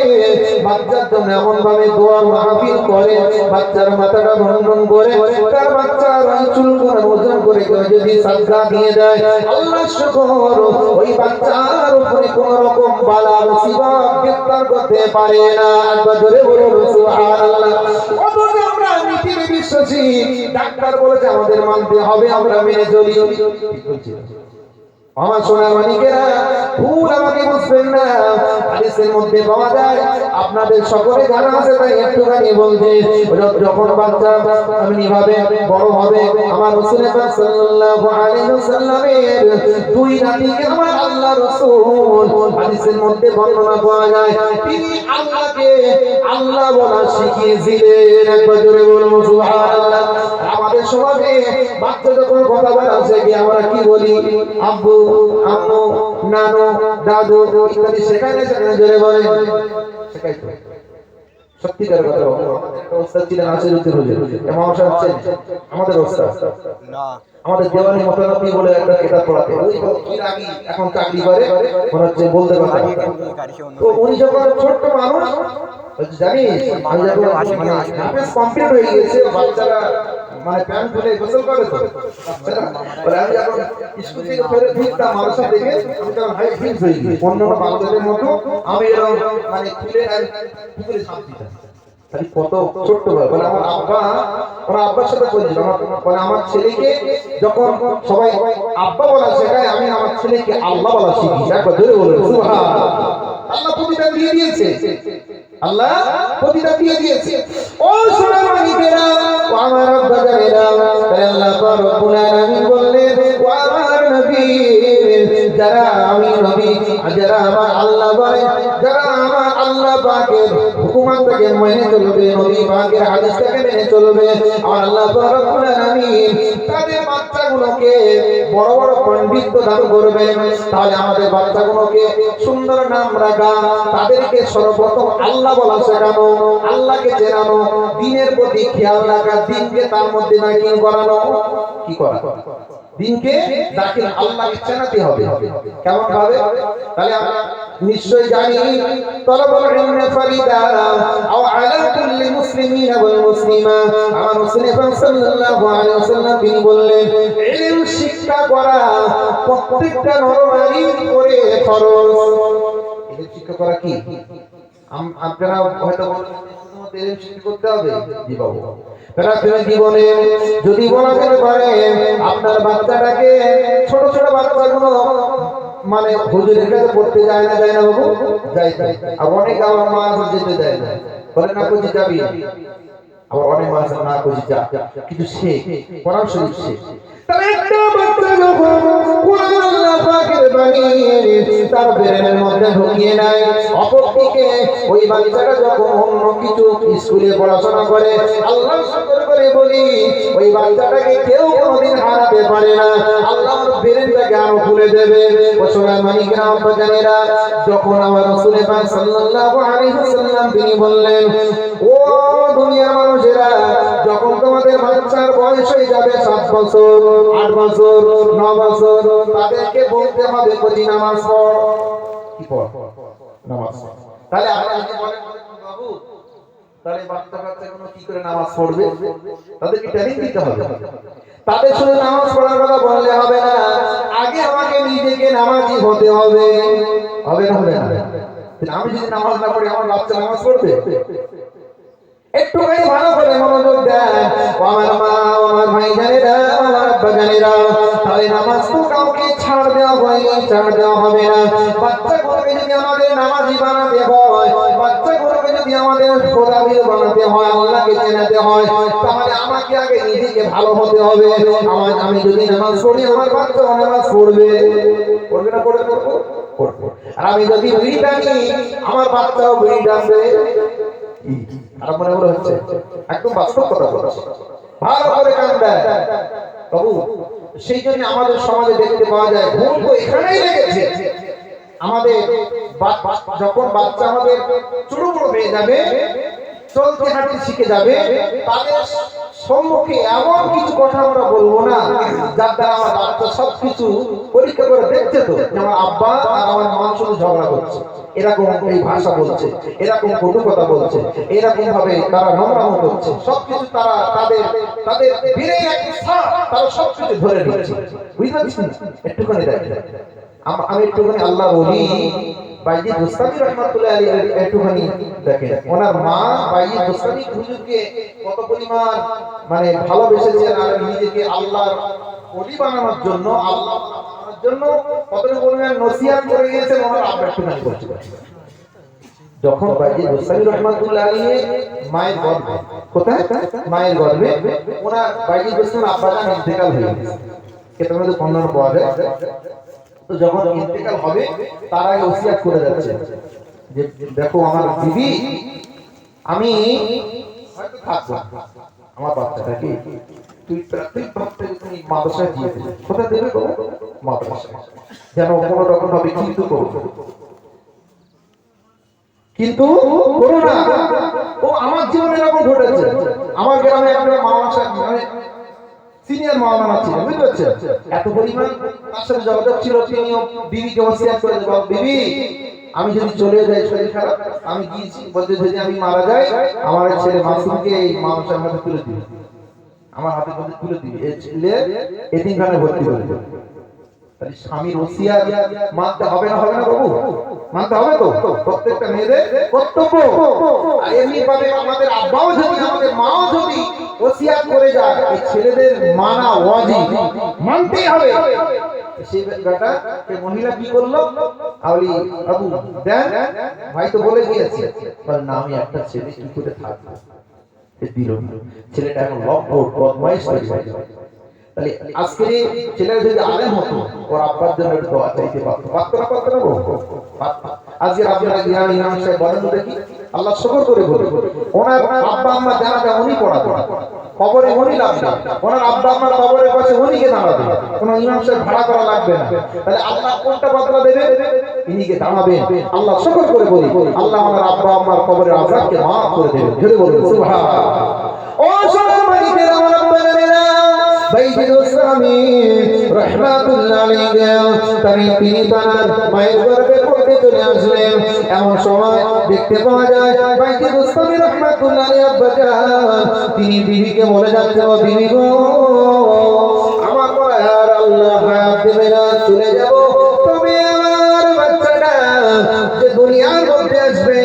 বাচ্চার জন্য এমন ভাবে দোয়া মাহফিল করে, বাচ্চার মাথাটা বন্ধন করে তার বাচ্চার চুলগুলো ওজন করে যদি সাদকা দিয়ে দেয়, আল্লাহ শুকর ওই বাচ্চার উপরে কোন রকম বালা মুসিবত গ্রেফতার করতে পারে না। একবার জোরে বলুন সুবহানাল্লাহ। অথচ আমরা নীতিতে বিশ্বাসী, ডাক্তার বলেছে আমাদের মানতে হবে, আমরা মেনে চলি। আমার সোনার মানিকেরা, ভুল আমাকে বুঝবেন না। হাদিসের মধ্যে পাওয়া যায়, আপনাদের সকলে জানা আছে, তাই একটুখানি বলছি। যখন বাচ্চা এমনি ভাবে বড় হবে, আমার রাসূল পাক সাল্লাল্লাহু আলাইহি ওয়াসাল্লামের দুই নাতিকে আমার আল্লাহ রাসূল হাদিসের মধ্যে বর্ণনা পাওয়া যায়, তিনি আল্লাহকে আল্লাহ বলা শিখিয়েছিলেন। একবার জোরে বলুন সুবহানাল্লাহ। আমাদের সমাজে বাচ্চা যখন কথা বলা শিখে, আমরা কি বলি? আব্বু, আম্মু, নানু, দাদু ইত্যাদি শেখায় না? জোরে বলেন শেখাই তো। সত্যিকার কথা, ওস্তাদ ছিলেন আসিরুদ্দিন হুজুর, ইমাম সাহেব ছিলেন আমাদের ওস্তাদ না। আমাদের দেওয়ানি মোতানাবি বলে একটা কিতাব পড়াতে, ওই কি রাগী, এখন চাকরি করে মনে হচ্ছে বলতে কথা। তো উনি যখন ছোট্ট মানুষ, জানিস আমি যখন মানে হাফেজ কমপ্লিট হয়ে গিয়েছে, বাচ্চারা মানে প্যান্ট খুলে গোসল করে, তো বলে আমি যখন স্কুল থেকে ফেরে ফিরতাম মাদ্রাসা থেকে, আমি তখন হাই ফিক্স হয়ে গিয়েছি অন্য বাচ্চাদের মতো, আমি এরকম মানে খুলে আর পুকুরে ঝাঁপ দিতাম। তাহলে কত ছোট্ট বলে আমার আব্বা, ওরা আব্বার সাথে বলছিল, মানে আমার ছেলেকে যখন সবাই আব্বা বলা শেখায়, আমি আমার ছেলেকে আল্লাহ বলা শিখি। একবার ধরে বলুন সুবহানাল্লাহ। আল্লাহ প্রতিদান দিয়ে দিয়েছে, আল্লাহ প্রতিদান দিয়ে দিয়েছে। ও সোনার মানিকেরা, ও আমার আব্বা জানেরা, তাই আল্লাহ রব্বুল আলামিন বললেন, ও আমার নবী, যারা আমি নবী, যারা আমার আল্লাহ বলে, যারা আমার আল্লাহ পাকের হুকুমতকে মেনে চলবে, নবী পাকের হাদিসটাকে মেনে চলবে, আমার আল্লাহ রব্বুল আলামিন তাদের বাচ্চাগুলোকে বড় বড় পণ্ডিত দান করবেন। তাহলে আমাদের বাচ্চাগুলোকে সুন্দর নাম রাখা, তাদেরকে সর্বপ্রথম আল্লাহ বলা শেখানো, আল্লাহকে চেনানো, দ্বীনের প্রতি খেয়াল রাখা, দ্বীনকে তার মধ্যে নাকিল করানো। কি করা? দিনকে দাখিল আল্লাহকে চেনাতে হবে। কেমন ভাবে? তাহলে আমরা নিশ্চয় জানি তলবুল ইলমি ফরিদা আও আলা কুল্লি মুসলিমিন ওয়াল মুসলিমা। আমার রাসূল সাল্লাল্লাহু আলাইহি ওয়াসাল্লাম তিনি বললেন, ইলম শিক্ষা করা প্রত্যেকটা নরনারীর উপরে ফরজ। ইলম শিক্ষা করা কি? আপনারা হয়তো বলেন ইলম শিক্ষা করতে হবে। জি বাবু, তারা জীবনে যদি বলা যেতে পারে আপনার বাচ্চাটাকে, ছোট ছোট বাচ্চাগুলো মানে হুজুরের কাছে পড়তে যায় না বাবু? যায়। আর অনেক আমার মা যেতে দেয় না, বলে না বুঝি যাবি, আবার অনেক মা না বুঝি যা, কিন্তু সে কোরআন শরীফ সে। তবে একটা বাচ্চা যখন কোরআন আল্লাহ পাকের বাণী তার ব্রেনের মধ্যে ঢুকিয়ে নেয়, অপরদিকে ওই বাচ্চাটা যখন অন্য কিছু স্কুলে পড়াশোনা করে, আল্লাহ শুকর করে বলি ওই বাচ্চাটাকে কেউ কোনোদিন হারাতে পারে না। আল্লাহ ব্রেনটাকে আরো খুলে দেবে। ও সোনার মানিকরা, আব্বাজানেরা, যখন আমার রাসূল পাক সাল্লাল্লাহু আলাইহি ওয়াসাল্লাম তিনি বললেন, ও দুনিয়ার মানুষেরা, যখন তোমাদের বাচ্চার বয়স হয়ে যাবে 7 বছর, 8 বছর, 9 বছর, তাদেরকে বলতে হবে প্রতি নামাজ পড়। কি পড়? নামাজ। তাহলে আমরা যদি বলেন বাবু, তাহলে বাচ্চাগুলো কি করে নামাজ পড়বে? তাদেরকে ট্রেনিং দিতে হবে। তাদের শুধু নামাজ পড়ার কথা বললে হবে না, আগে আমাকে নিজেকে নামাজি হতে হবে। হবে না? হবে না? আমি যদি নামাজ না পড়ি আমার বাচ্চা নামাজ পড়বে? একটুখানি ভালো করে মনোযোগ দেন আমার মা, আমার ভাই জানেরা, আমার আব্বা জানেরা। তাহলে নামাজ তো কাউকে ছাড় দেওয়া হয়নি, ছাড় দেওয়া হবে না। বাচ্চাগুলোকে যদি আমাদের নামাজি বানাতে হয়, বাচ্চাগুলোকে যদি আমাদের খোদাবিদ বানাতে হয়, আল্লাহকে চেনাতে হয়, তাহলে আমাকে আগে নিজেকে ভালো হতে হবে। আমি যদি নামাজ পড়ি আমার বাচ্চাও নামাজ পড়বে। পড়বে না? পড়বে? পড়বে। আর আমি যদি বিড়ি টানি আমার বাচ্চাও বিড়ি টানবে। আর মনে মনে হচ্ছে একদম বাস্তব কথা বলছে, ভালো করে কান দেয় বাবু। সেই জন্য আমাদের সমাজে দেখতে পাওয়া যায় ভুল তো এখানেই লেগেছে। আমাদের যখন বাচ্চা আমাদের ছোট বড় হয়ে যাবে, চলতে হাঁটতে শিখে যাবে, তাদের সম্মুখে এমন কিছু কথা আমরা বলবো না যার দ্বারা আমার বাচ্চা সবকিছু পরীক্ষা করে দেখছে তো আমার আব্বা আর আমার মা শুধু ঝগড়া করছে, এরকম এই ভাষা বলছে, এরকম কটু কথা বলছে, এরকম ভাবে তারা নোংরামো করছে, সবকিছু তারা তাদের বীরে তারা সবকিছু ধরে নিচ্ছে। বুঝতে পারছেন? একটুখানি দেখেন, আমি একটুখানি আল্লাহ বলি বাইজি দোস্তামি রহমাতুল্লাহ আলাইহি একটুখানি দেখেন, ওনার মা বাইজি দোস্তামি হুজুরকে কত পরিমাণ মানে ভালোবেসেছেন আর নিজেকে আল্লাহর ওলি বানানোর জন্য, আল্লাহ বানানোর জন্য কত পরিমাণ নসিহত করে গিয়েছেন ওনার আব্বা একটুখানি বলতে পারছি। যখন বাইজি দোস্তামি রহমাতুল্লাহ আলাইহি মায়ের গর্ভে, কোথায়? মায়ের গর্ভে ওনার বাইজি দোস্তামি আব্বা জান ইন্তেকাল হয়ে গেছে। এটা আমাদের বর্ণনা পাওয়া যায়। তো যখন ইন্তেকাল হবে তার আগে ওসিয়ত করে যাচ্ছে যে দেখো আমার বিবি, আমি হয়তো থাকবো, আমার বাচ্চাটাকে তুই প্রত্যেক বাচ্চাকে তুমি মাদ্রাসায় দিয়ে দেবে। কোথায় দেবে গো? মাদ্রাসায়। যেন কোনো রকম ভাবে কিন্তু করো, কিন্তু করো না। ও আমার জীবনে এরকম ঘটেছে। আমার গ্রামে একটা মাওলানা সাহেব মানে সিনিয়র মাওলানা ছিলেন, বুঝতে পারছেন? এত পরিমাণ তার সাথে যোগাযোগ ছিল, তিনিও বিবিকে ওসিয়ত করে দেন, বিবি আমি যদি চলে যাই, শরীর খারাপ, আমি গিয়েছি বলতে যদি আমি মারা যাই, আমার ছেলে মাসুমকে এই মাওলানা সাহেবের হাতে তুলে দিবে, আমার হাতে মধ্যে তুলে দিবে, এই ছেলে এতিমখানায় ভর্তি করে দেবে। তাহলে স্বামীর ওসিয়ত মানতে হবে না? হবে না বাবু? মানতে হবে তো? প্রত্যেকটা মেয়েদের কর্তব্য। আর এমনি ভাবে আমাদের আব্বাও যদি, আমাদের মাও যদি ওসিয়ত করে যায়, এই ছেলেদের মানা ওয়াজিব, মানতেই হবে। সেই বেটা সেই মহিলা কি করলো? আউলি বাবু দেন, ভাই তো বলে দিয়েছে, বল না আমি একটা ছেলে কি করে থাকবো, দিল। ছেলেটা এখন লম্পট বদমাইশ হয়ে গেছে। তাহলে আজকে ছেলেরা যদি আলেম হতো, ওর আব্বার জন্য একটু দোয়া চাইতে পারতো, পারতো না? পারতো না গো? আজকে আপনারা গ্রামে ইমাম সাহেব বলেন দেখি, আল্লাহ শুকর করে বলে ওনার আব্বা আম্মা জানাজা উনি পড়াতো, কবরে উনি লাগবে, ওনার আব্বা আম্মার কবরের পাশে উনিকে দাঁড়াবে, কোনো ইমাম সাহেব ভাড়া করা লাগবে না। তাহলে আল্লাহ কোনটা বদলা দেবে? ইনিকে দাঁড়াবেন। আল্লাহ শুকর করে বলি, আল্লাহ আমার আব্বা আম্মার কবরের আযাবকে মাফ করে দেবে। ধরে বলুন সুবহানাল্লাহ। ও সোনার মালিকের আমার আব্বা জানেরা, বাইজিদ গোস্বামী রাহমাতুল্লাহ আলাইহি তিনি তার মায়ের গর্ভে পড়তে চলে আসলেন। এমন সময় দেখতে পাওয়া যায় বাইজিদ গোস্বামী রাহমাতুল্লাহ আলাইহি আব্বাজান তিনি বিবিকে বলে যাচ্ছে, ও বিবি গো, আমার মায়ার আল্লাহ হায়াত দেবে না, চলে যাব, তবে আমার বাচ্চাটা যে দুনিয়ার মধ্যে আসবে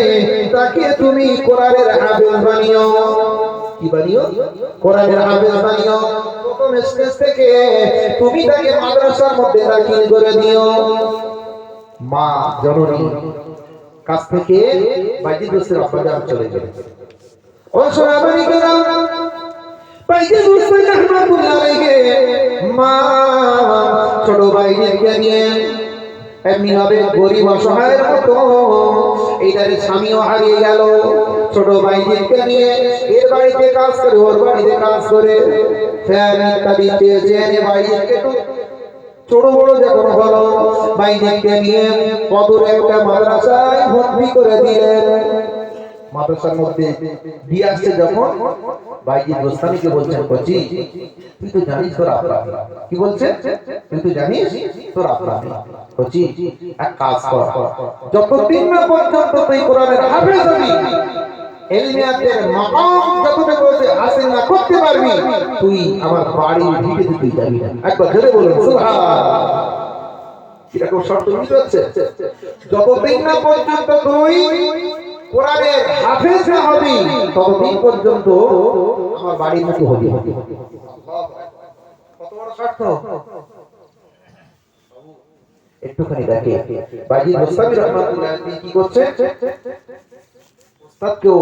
তাকে তুমি কোরআনের হাফেজ বানিও। কি বানিও? কোরআনের হাফেজ বানিও। প্রথম স্টেজ থেকে তুমি তাকে মাদ্রাসার মধ্যে দাখিল করে দিও। মা জননী কাছ থেকে বাইজিদ গোস্তের আব্বাজান চলে গেলেন। ও সোনামণি কেরাম, বাইজিদ গোস্ত রাহমাতুল্লাহ আলাইহি মা ছোট বাইজিদকে নিয়ে এমনি ভাবে গরিব অসহায়ের মতো এইটার স্বামীও হারিয়ে গেল, ছোট বাইজিদকে নিয়ে এর বাড়িতে কাজ করে ওর বাড়িতে কাজ করে ফ্যান ইত্যাদি চেয়ে বাইজিদকে একটু ছোট বড় যখন হলো বাইজিদকে নিয়ে অদূরে একটা মাদ্রাসায় ভর্তি করে দিলেন। মাদ্রাসার মধ্যে দিয়ে আসছে যখন বাইজিদ গোস্তামিকে বলছেন, কচি তুই তো জানিস তোর অপরাধী। কি বলছে? তুই তো জানিস তোর অপরাধী। কচি এক কাজ কর, যতদিন না পর্যন্ত তুই কোরআনের হাফেজ হবি, ইলমিয়াতের মাকাম যতটুকু হাসিল না করতে পারবি, তুই আমার বাড়ির ভিটে তুই যাবি না। একবার জোরে বলুন সুবহানাল্লাহ। এটা কোন শর্ত বুঝতে হচ্ছে? যতদিন না পর্যন্ত তুই কোরআনের হাফেজ না হবি ততদিন পর্যন্ত আমার বাড়ির মতো হবি। কত বড় শর্ত! একটুখানি দেখে বাইজিদ গোস্তামি রাহমাতুল্লাহ আলাইহি কি করছে, ওস্তাদকেও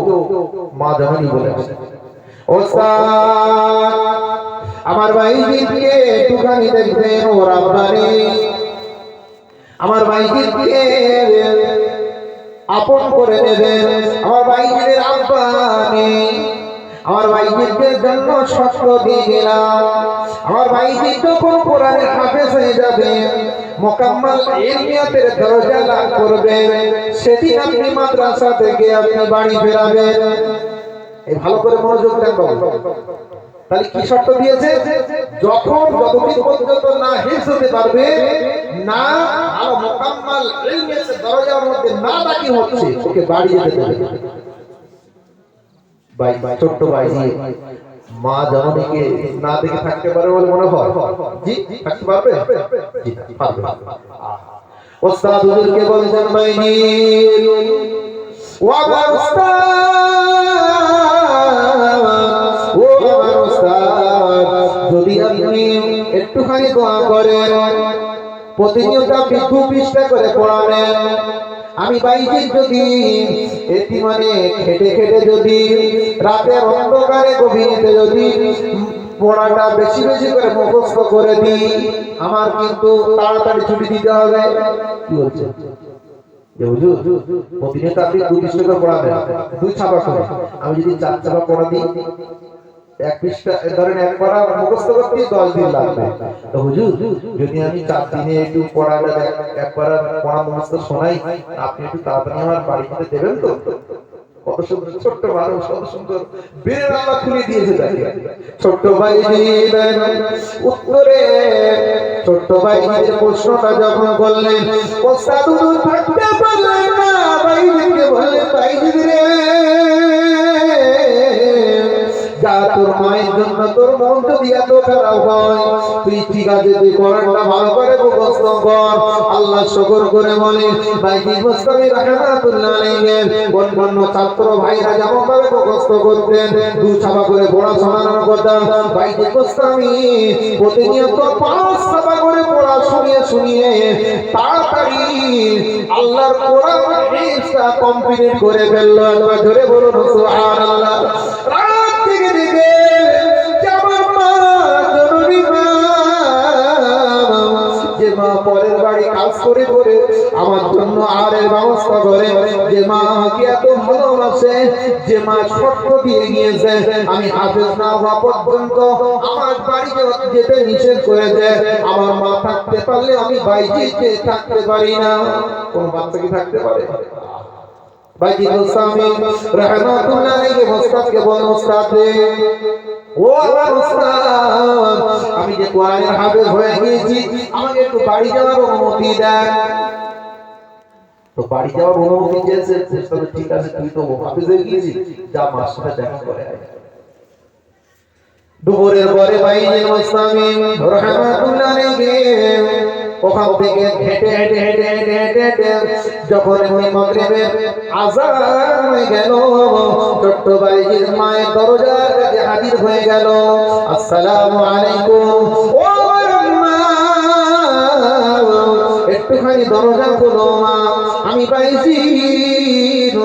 মা জননী বলেছে, ওস্তাদ আমার বাইজিদকে একটুখানি দেখবেন, ওর আব্বারে আমার বাইজিদকে আপন করে নেবেন। আমার বাইজিদের আব্বা নেই, আমার বাইজিদের জন্য শর্ত দিয়ে গেলাম, আমার বাইজিদ যখন কোরআনের হাফেজ হয়ে যাবে, মুকাম্মাল ইলমিয়াতের দরজা লাভ করবে, সেদিন আপনি মাদ্রাসা থেকে আপনি বাড়ি ফেরাবেন। এই ভালো করে মনোযোগ দেন বাবা। তাহলে কি শর্ত দিয়েছে? যতদিন পর্যন্ত না হিফজ হতে পারবে, না ভালো মুকাম্মাল ইলমিয়াতের দরজার মধ্যে না দাখিল হচ্ছে, ওকে বাড়ি যেতে হবে। ছোট্ট বাইজি মা জননীকে না দেখে থাকতে পারে বলে মনে হয়? জি থাকতে পারবে? জি পারবে। ওস্তাদ হুজুরকে বলেছেন, বাইজি ও আমার ওস্তাদ, ও আমার ওস্তাদ, যদি আপনি একটুখানি দোয়া করেন, প্রতিনিয়ত আপনি 2 পৃষ্ঠা করে পড়াবেন, আমি বাইজিদ যদি এটি মানে খেটে খেটে যদি রাতের অন্ধকারে গভীরে যদি পড়াটা বেশি বেশি করে মুখস্থ করে দিই, আমার কিন্তু তাড়াতাড়ি ছুটি দিতে হবে। কি বলছে? হুজুর প্রতিনিয়ত আপনি 2 পৃষ্ঠা করে পড়াবেন, 2 ছাপা করে, আমি যদি 4 ছাপা পড়া দিই, 1 পৃষ্ঠা ধরেন এক পড়া মুখস্থ করতে 10 দিন লাগবে। তো হুজুর যদি আমি 4 দিনে একটু পড়াটা এক পড়া মুখস্থ শোনাই, আপনি একটু তাড়াতাড়ি আমার বাড়িতে দেবেন তো? কত সুন্দর ছোট্ট মানুষ, কত সুন্দর বের আল্লাহ খুলে দিয়েছে তাকে। ছোট্ট বাইজিদ উত্তরে ছোট্ট বাইজিদের প্রশ্নটা যখন বললেন, ওস্তাদ হুজুর থাকতে পারলেন না, বাইজিদকে বললেন, বাইজিদ রে যা, তোর মায়ের জন্য তোর মন যদি এত খারাপ হয়, তুই ঠিক আছে তুই কোরআনটা ভালো করে মুখস্থ কর। আল্লাহ শুকর করে বলে, বাইজিদ গোস্তামি রাহমাতুল্লাহ আলাইহি কোন ছাত্র ভাইরা যেমন ভাবে মুখস্থ করতেন, 2 ছাপা করে পড়া শোনানোর কথা, বাইজিদ গোস্তামি প্রতিনিয়ত 5 ছাপা করে পড়া শুনিয়ে তাড়াতাড়ি আল্লাহর কোরআন হিফজটা কমপ্লিট করে ফেলল। একবার ধরে বলুন সুবহানাল্লাহ। পরের বাড়ি কাজ করে করে আমার জন্য আরের ব্যবস্থা করে, যে মা আমাকে এত ভালোবাসে, যে মা শর্ত দিয়ে গিয়েছে আমি হাফেজ না হওয়া পর্যন্ত আমার বাড়িতে যেতে নিষেধ করে দেয়, আমার মা থাকতে পারলে আমি বাইজিতে থাকতে পারি না। কোন বাচ্চা কি থাকতে পারে? বাইজিদ গোস্তামি রাহমাতুল্লাহ আলাইহি ওস্তাদকে বলেন, ওস্তাদ ও আমার উস্তাদ, আমি যে কোরআনের হাফেজ হয়ে গিয়েছি, আমাকে একটু বাড়ি যাওয়ার অনুমতি দেন। তো বাড়ি যাওয়ার অনুমতি দিয়েছে, ঠিক আছে তুই তো হাফেজ হয়ে গিয়েছিস, যা মার সাথে দেখা করে আয়। দুপুরের পরে বাইজিদ মুস্তামি রাহমাতুল্লাহ আলাইহি ওখান থেকে হেঁটে হেঁটে হেঁটে হেঁটে হেঁটে হেঁটে যখন ওই মাগরিবের আযান হয়ে গেল, ছোট্ট বাইজির মায়ের দরজার কাছে হাজির হয়ে গেল। আসসালামু আলাইকুম, ও আম্মা, একটুখানি দরজা খোলো মা, আমি বাইজিদ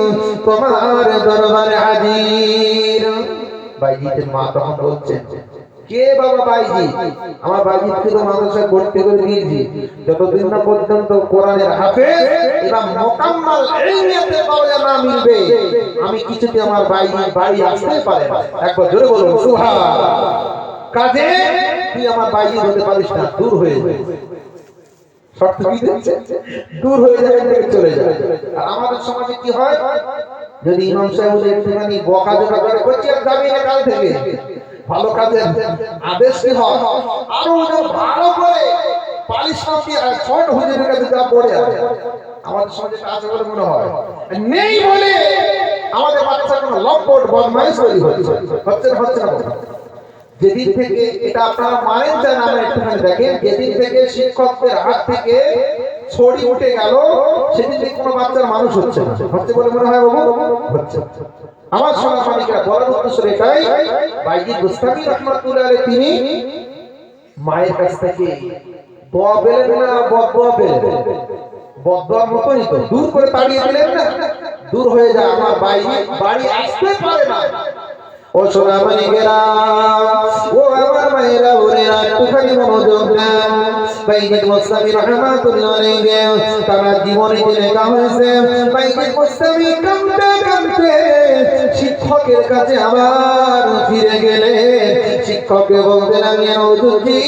তোমার দরবারে হাজির। বাইজিদের মা তখন বলছেন, কে বাবা বাইজিদ? আমার বাইজিদকে তো মাদ্রাসা ভর্তি করে দিয়েছি, যতদিন না পর্যন্ত কোরআনের হাফেজ এবং মুকাম্মাল ইলমিয়াতের দরজা না মিলবে, আমি কিছুতে আমার বাইজিদ বাড়ি আসতে পারে না। একবার জোরে বলুন সুবহানাল্লাহ। কাজে তুই আমার বাইজিদ হতে পারিস না, দূর হয়ে যা। শর্ত কি দিচ্ছে? দূর হয়ে যাবে, থেকে চলে যাবে। আর আমাদের সমাজে কি হয়, যদি ইমাম সাহেব একটুখানি বকাঝকা করে করছি আর যাবি না কাল থেকে, ভালো কাজের আদেশ কি হয়, আরো ভালো করে পালিশ দিয়ে আর ছোট হুজুরের কাছে যা পড়ে আছে। আমাদের সমাজে আছে বলে মনে হয়, নেই বলে আমাদের বাচ্চা কোনো লম্পট বদমাইশ তৈরি হচ্ছে না। যেদিন থেকে এটা আপনারা মানেন চান, আমরা একটুখানি দেখেন, যেদিন থেকে শিক্ষকদের হাত থেকে ছড়ি উঠে গেল, সেদিন থেকে কোনো বাচ্চার মানুষ হচ্ছে না। হচ্ছে বলে মনে হয় বাবু? হচ্ছে। আমার সোনামানিকরা বলার উদ্দেশ্য এটাই, বাইজিদ বুস্তামি রাহমাতুল্লাহ আলাইহি তিনি মায়ের কাছ থেকে দোয়া পেলেন না বদদোয়া পেলেন? বদদোয়ার মতোই তো, দূর করে তাড়িয়ে দিলেন না, দূর হয়ে যায়, আমার বাড়ি আসতে পারে না। ও সোনামানিকেরা, ও আমার মায়েরা বোনেরা, একটুখানি মনোযোগ দেন। বাইজিদ মুস্তামি রাহমাতুল্লাহ আলাইহি তার জীবনে লেখা হয়েছে, বাইজিদ মুস্তামি কাঁদতে কাঁদতে শিক্ষকের কাছে আবার ফিরে গেলে, শিক্ষককে বলতেন, আমি হুজুরজি,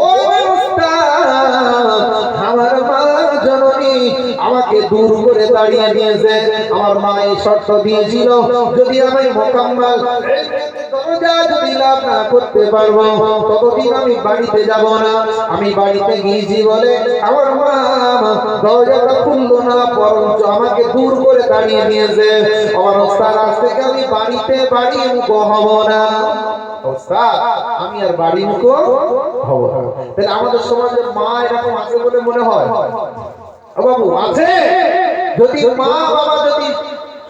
ও উস্তাদ, আমার মা জননী আমাকে দূর করে তাড়িয়ে দিয়েছে। আমার মা এই শর্ত দিয়েছিল, যদি আমি মুকাম্মাল দরজা যদি লাভ না করতে পারবো, ততদিন আমি বাড়িতে যাব না। আমি বাড়িতে গিয়েছি বলে আমার মা দরজাটা খুললো না, বরঞ্চ আমাকে দূর করে তাড়িয়ে দিয়েছে। আমার ওস্তাদ, আজ থেকে আমি বাড়ি মুখো হব না। ওস্তাদ, আমি আর বাড়ি মুখো হব না। তাহলে আমাদের সমাজের মা এরকম আছে বলে মনে হয়? বাবু আছে। যদি মা বাবা যদি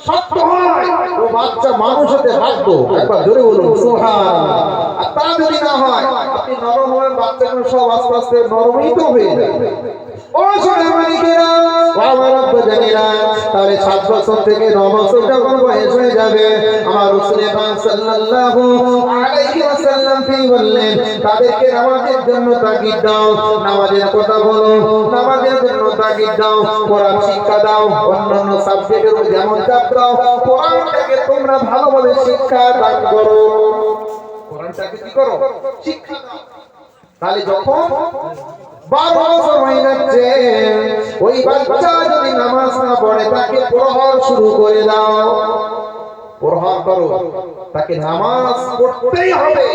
সত্য হয়, ও বাচ্চা মানুষ হতে বাধ্য। একবার জোরে বলুন সুবহানাল্লাহ। আর তা যদি না হয়, আপনি নরম হয়ে বাচ্চাগুলো সব আস্তে আস্তে নরমই তো হয়ে যাবে। ও সোনামানিকেরা, ও আমার আব্বাজানেরা, তাহলে 7 বছর থেকে 9 বছর যখন বয়স হয়ে যাবে, আমার রাসূল পাক সাল্লাল্লাহু আলাইহি ওয়াসাল্লাম তিনি বললেন, তাদেরকে নামাজের জন্য তাগিদ দাও, নামাজের কথা বলো, নামাজের জন্য তাগিদ দাও, কোরআন শিক্ষা দাও, অন্যান্য সাবজেক্টের যেমন চাপ দাও, কোরআনটাকে তোমরা ভালোভাবে শিক্ষা দান করো। কোরআনটাকে কি করো? শিক্ষা দাও। তাহলে যখন 12 বছর হয়ে যাচ্ছে, ওই বাচ্চা যদি নামাজ না পড়ে, তাকে প্রহর শুরু করে দাও। প্রহর করো, তাকে নামাজ পড়তেই হবে।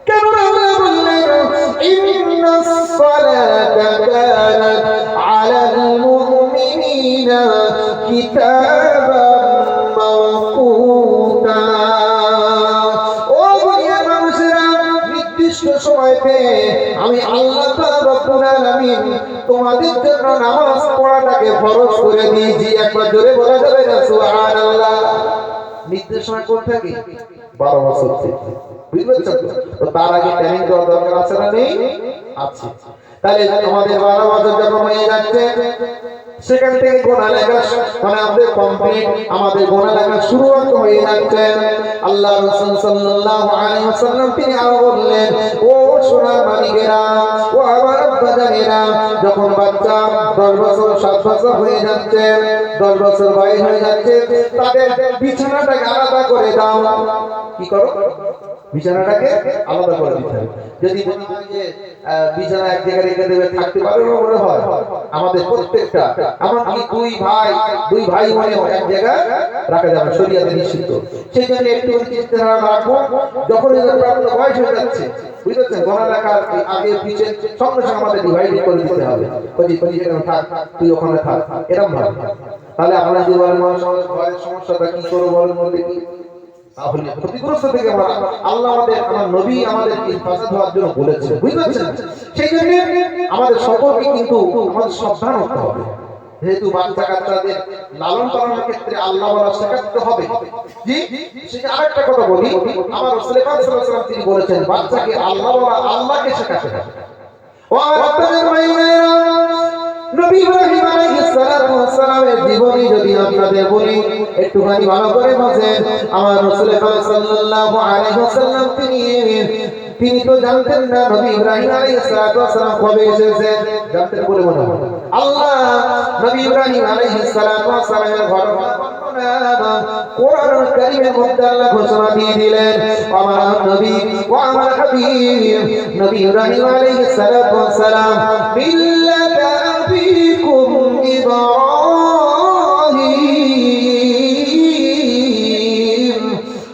কেন আল্লাহ বললেন, ইন্নাস সালাতা কানাত আলাল মুমিনিনা কিতাবাম মাওকুতা। ও দুনিয়ার মানুষেরা, নির্দিষ্ট সময়তে আমি আল্লাহ তাআলা রব্বুল আলামিন তোমাদের জন্য নামাজ পড়াটাকে ফরজ করে দিয়েছি। একবার জোরে বলা যাবে না সুবহানাল্লাহ? নির্দিষ্ট সময় কোন থাকে? 12 বছর থেকে। বুঝতে পারছেন? তো তার আগে ট্রেনিং দেওয়ার দরকার আছে না নেই? আছে। তাহলে আমাদের 12 বছর যখন হয়ে যাচ্ছে, সেখান থেকে গোনা লেখা মানে আমাদের কমপ্লিট, আমাদের গোনা লেখা শুরু হয়ে যাচ্ছে। আল্লাহ রাসূল সাল্লাল্লাহু আলাইহি ওয়াসাল্লাম তিনি আরো বললেন, ও সোনার মালিকেরা, ও আমার আব্বাজানেরা, যখন বাচ্চা 10 বছর 7 বছর হয়ে যাচ্ছে, 10 বছর বয়স হয়ে যাচ্ছে, তাদের বিছানাটাকে আলাদা করে দাও। কি করো? বিছানাটাকে আলাদা করে দিতে হবে। যদি মনে হয় যে বিছানা এক জায়গায় রেখে দেবে থাকতে পারবে না মনে হয়, আমাদের প্রত্যেকটা এমনকি দুই ভাই মনে এক জায়গায় রাখা যাবে, শরীয়তে নিষিদ্ধ। সেই জন্য একটু চিন্তা রাখবো, যখন প্রাপ্ত বয়স হয়ে যাচ্ছে বুঝতেছেন, গণা রাখার আগে পিছে সঙ্গে সঙ্গে আমাদের ডিভাইড করে দিতে হবে। থাক তুই ওখানে থাক, এরকম ভাবে। তাহলে আপনারা যে বলেন ঘরের সমস্যাটা কি করবো বলেন মধ্যে কি, তাহলে ক্ষতিগ্রস্ত থেকে আল্লাহ আমার নবী আমাদেরকে হেফাজত হওয়ার জন্য বলেছেন, বুঝতে পারছেন? সেই জন্য আমাদের সকলকে কিন্তু আমাদের সাবধান হতে হবে। যেহেতু বাচ্চা কাচ্চাদের লালন পালনের ক্ষেত্রে আল্লাহ বলা শেখাতে হবে। জি, সেটা আরেকটা কথা বলি, আমার রাসূল পাক সাল্লাল্লাহু আলাইহি ওয়াসাল্লাম তিনি বলেছেন বাচ্চাকে আল্লাহ বলা আল্লাহকে শেখাতে হবে। ও আপনাদের মাইনেরা, নবী ইব্রাহিম আলাইহিস সালাতু ওয়াস সালামের জীবনী যদি আপনাদের বলি একটুখানি ভালো করে বুঝেন। আমার রাসূল পাক সাল্লাল্লাহু আলাইহি ওয়াসাল্লাম তিনি তো জানতেন না নবী ইব্রাহিম আলাইহিস সালাতু ওয়াস সালাম কবে এসেছেন, জানতেন বলে মনে হয়? আল্লাহ নবী ইব্রাহিম আলাইহিস সালাতু ওয়াস সালামের ঘটনা কোরআনুল কারীমের মধ্যে আল্লাহ ঘোষণা দিয়ে দিলেন, আমার নবী ও আমার হাবিব নবী ইব্রাহিম আলাইহিস সালাতু ওয়াস সালাম মিল্লাতা আবিকুম ইব্রাহিম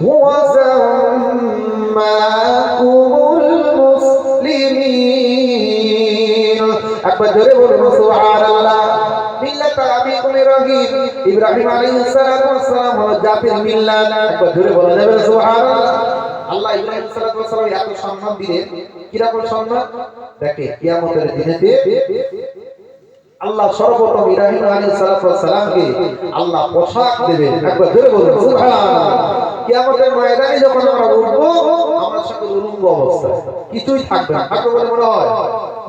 ওয়া সাম্মাকুমুল মুসলিমিন। একবার জোরে বলুন সুবহানাল্লাহ। মিল্লাতা আবিকুম ইব্রাহিম আলাইহিস সালাতু ওয়াস সালাম হলো জাতির মিল্লাত। একবার জোরে বলা যাবে সুবহানাল্লাহ। আল্লাহ ইব্রাহিম সালাতু ওয়াস সালাম এত সম্মান দিলেন, কি রকম সম্মান দেখে কিয়ামতের দিনেতে আল্লাহ সর্বপ্রথম ইব্রাহিম আলাইহিস সালাতু ওয়াস সালামকে আল্লাহ পোশাক দেবেন। একবার জোরে বলুন সুবহানাল্লাহ। কিয়ামতের ময়দানে যখন আমরা উঠবো আমরা সকল উলঙ্গ অবস্থায়, কিছুই থাকবে না, থাকবে বলে মনে হয়?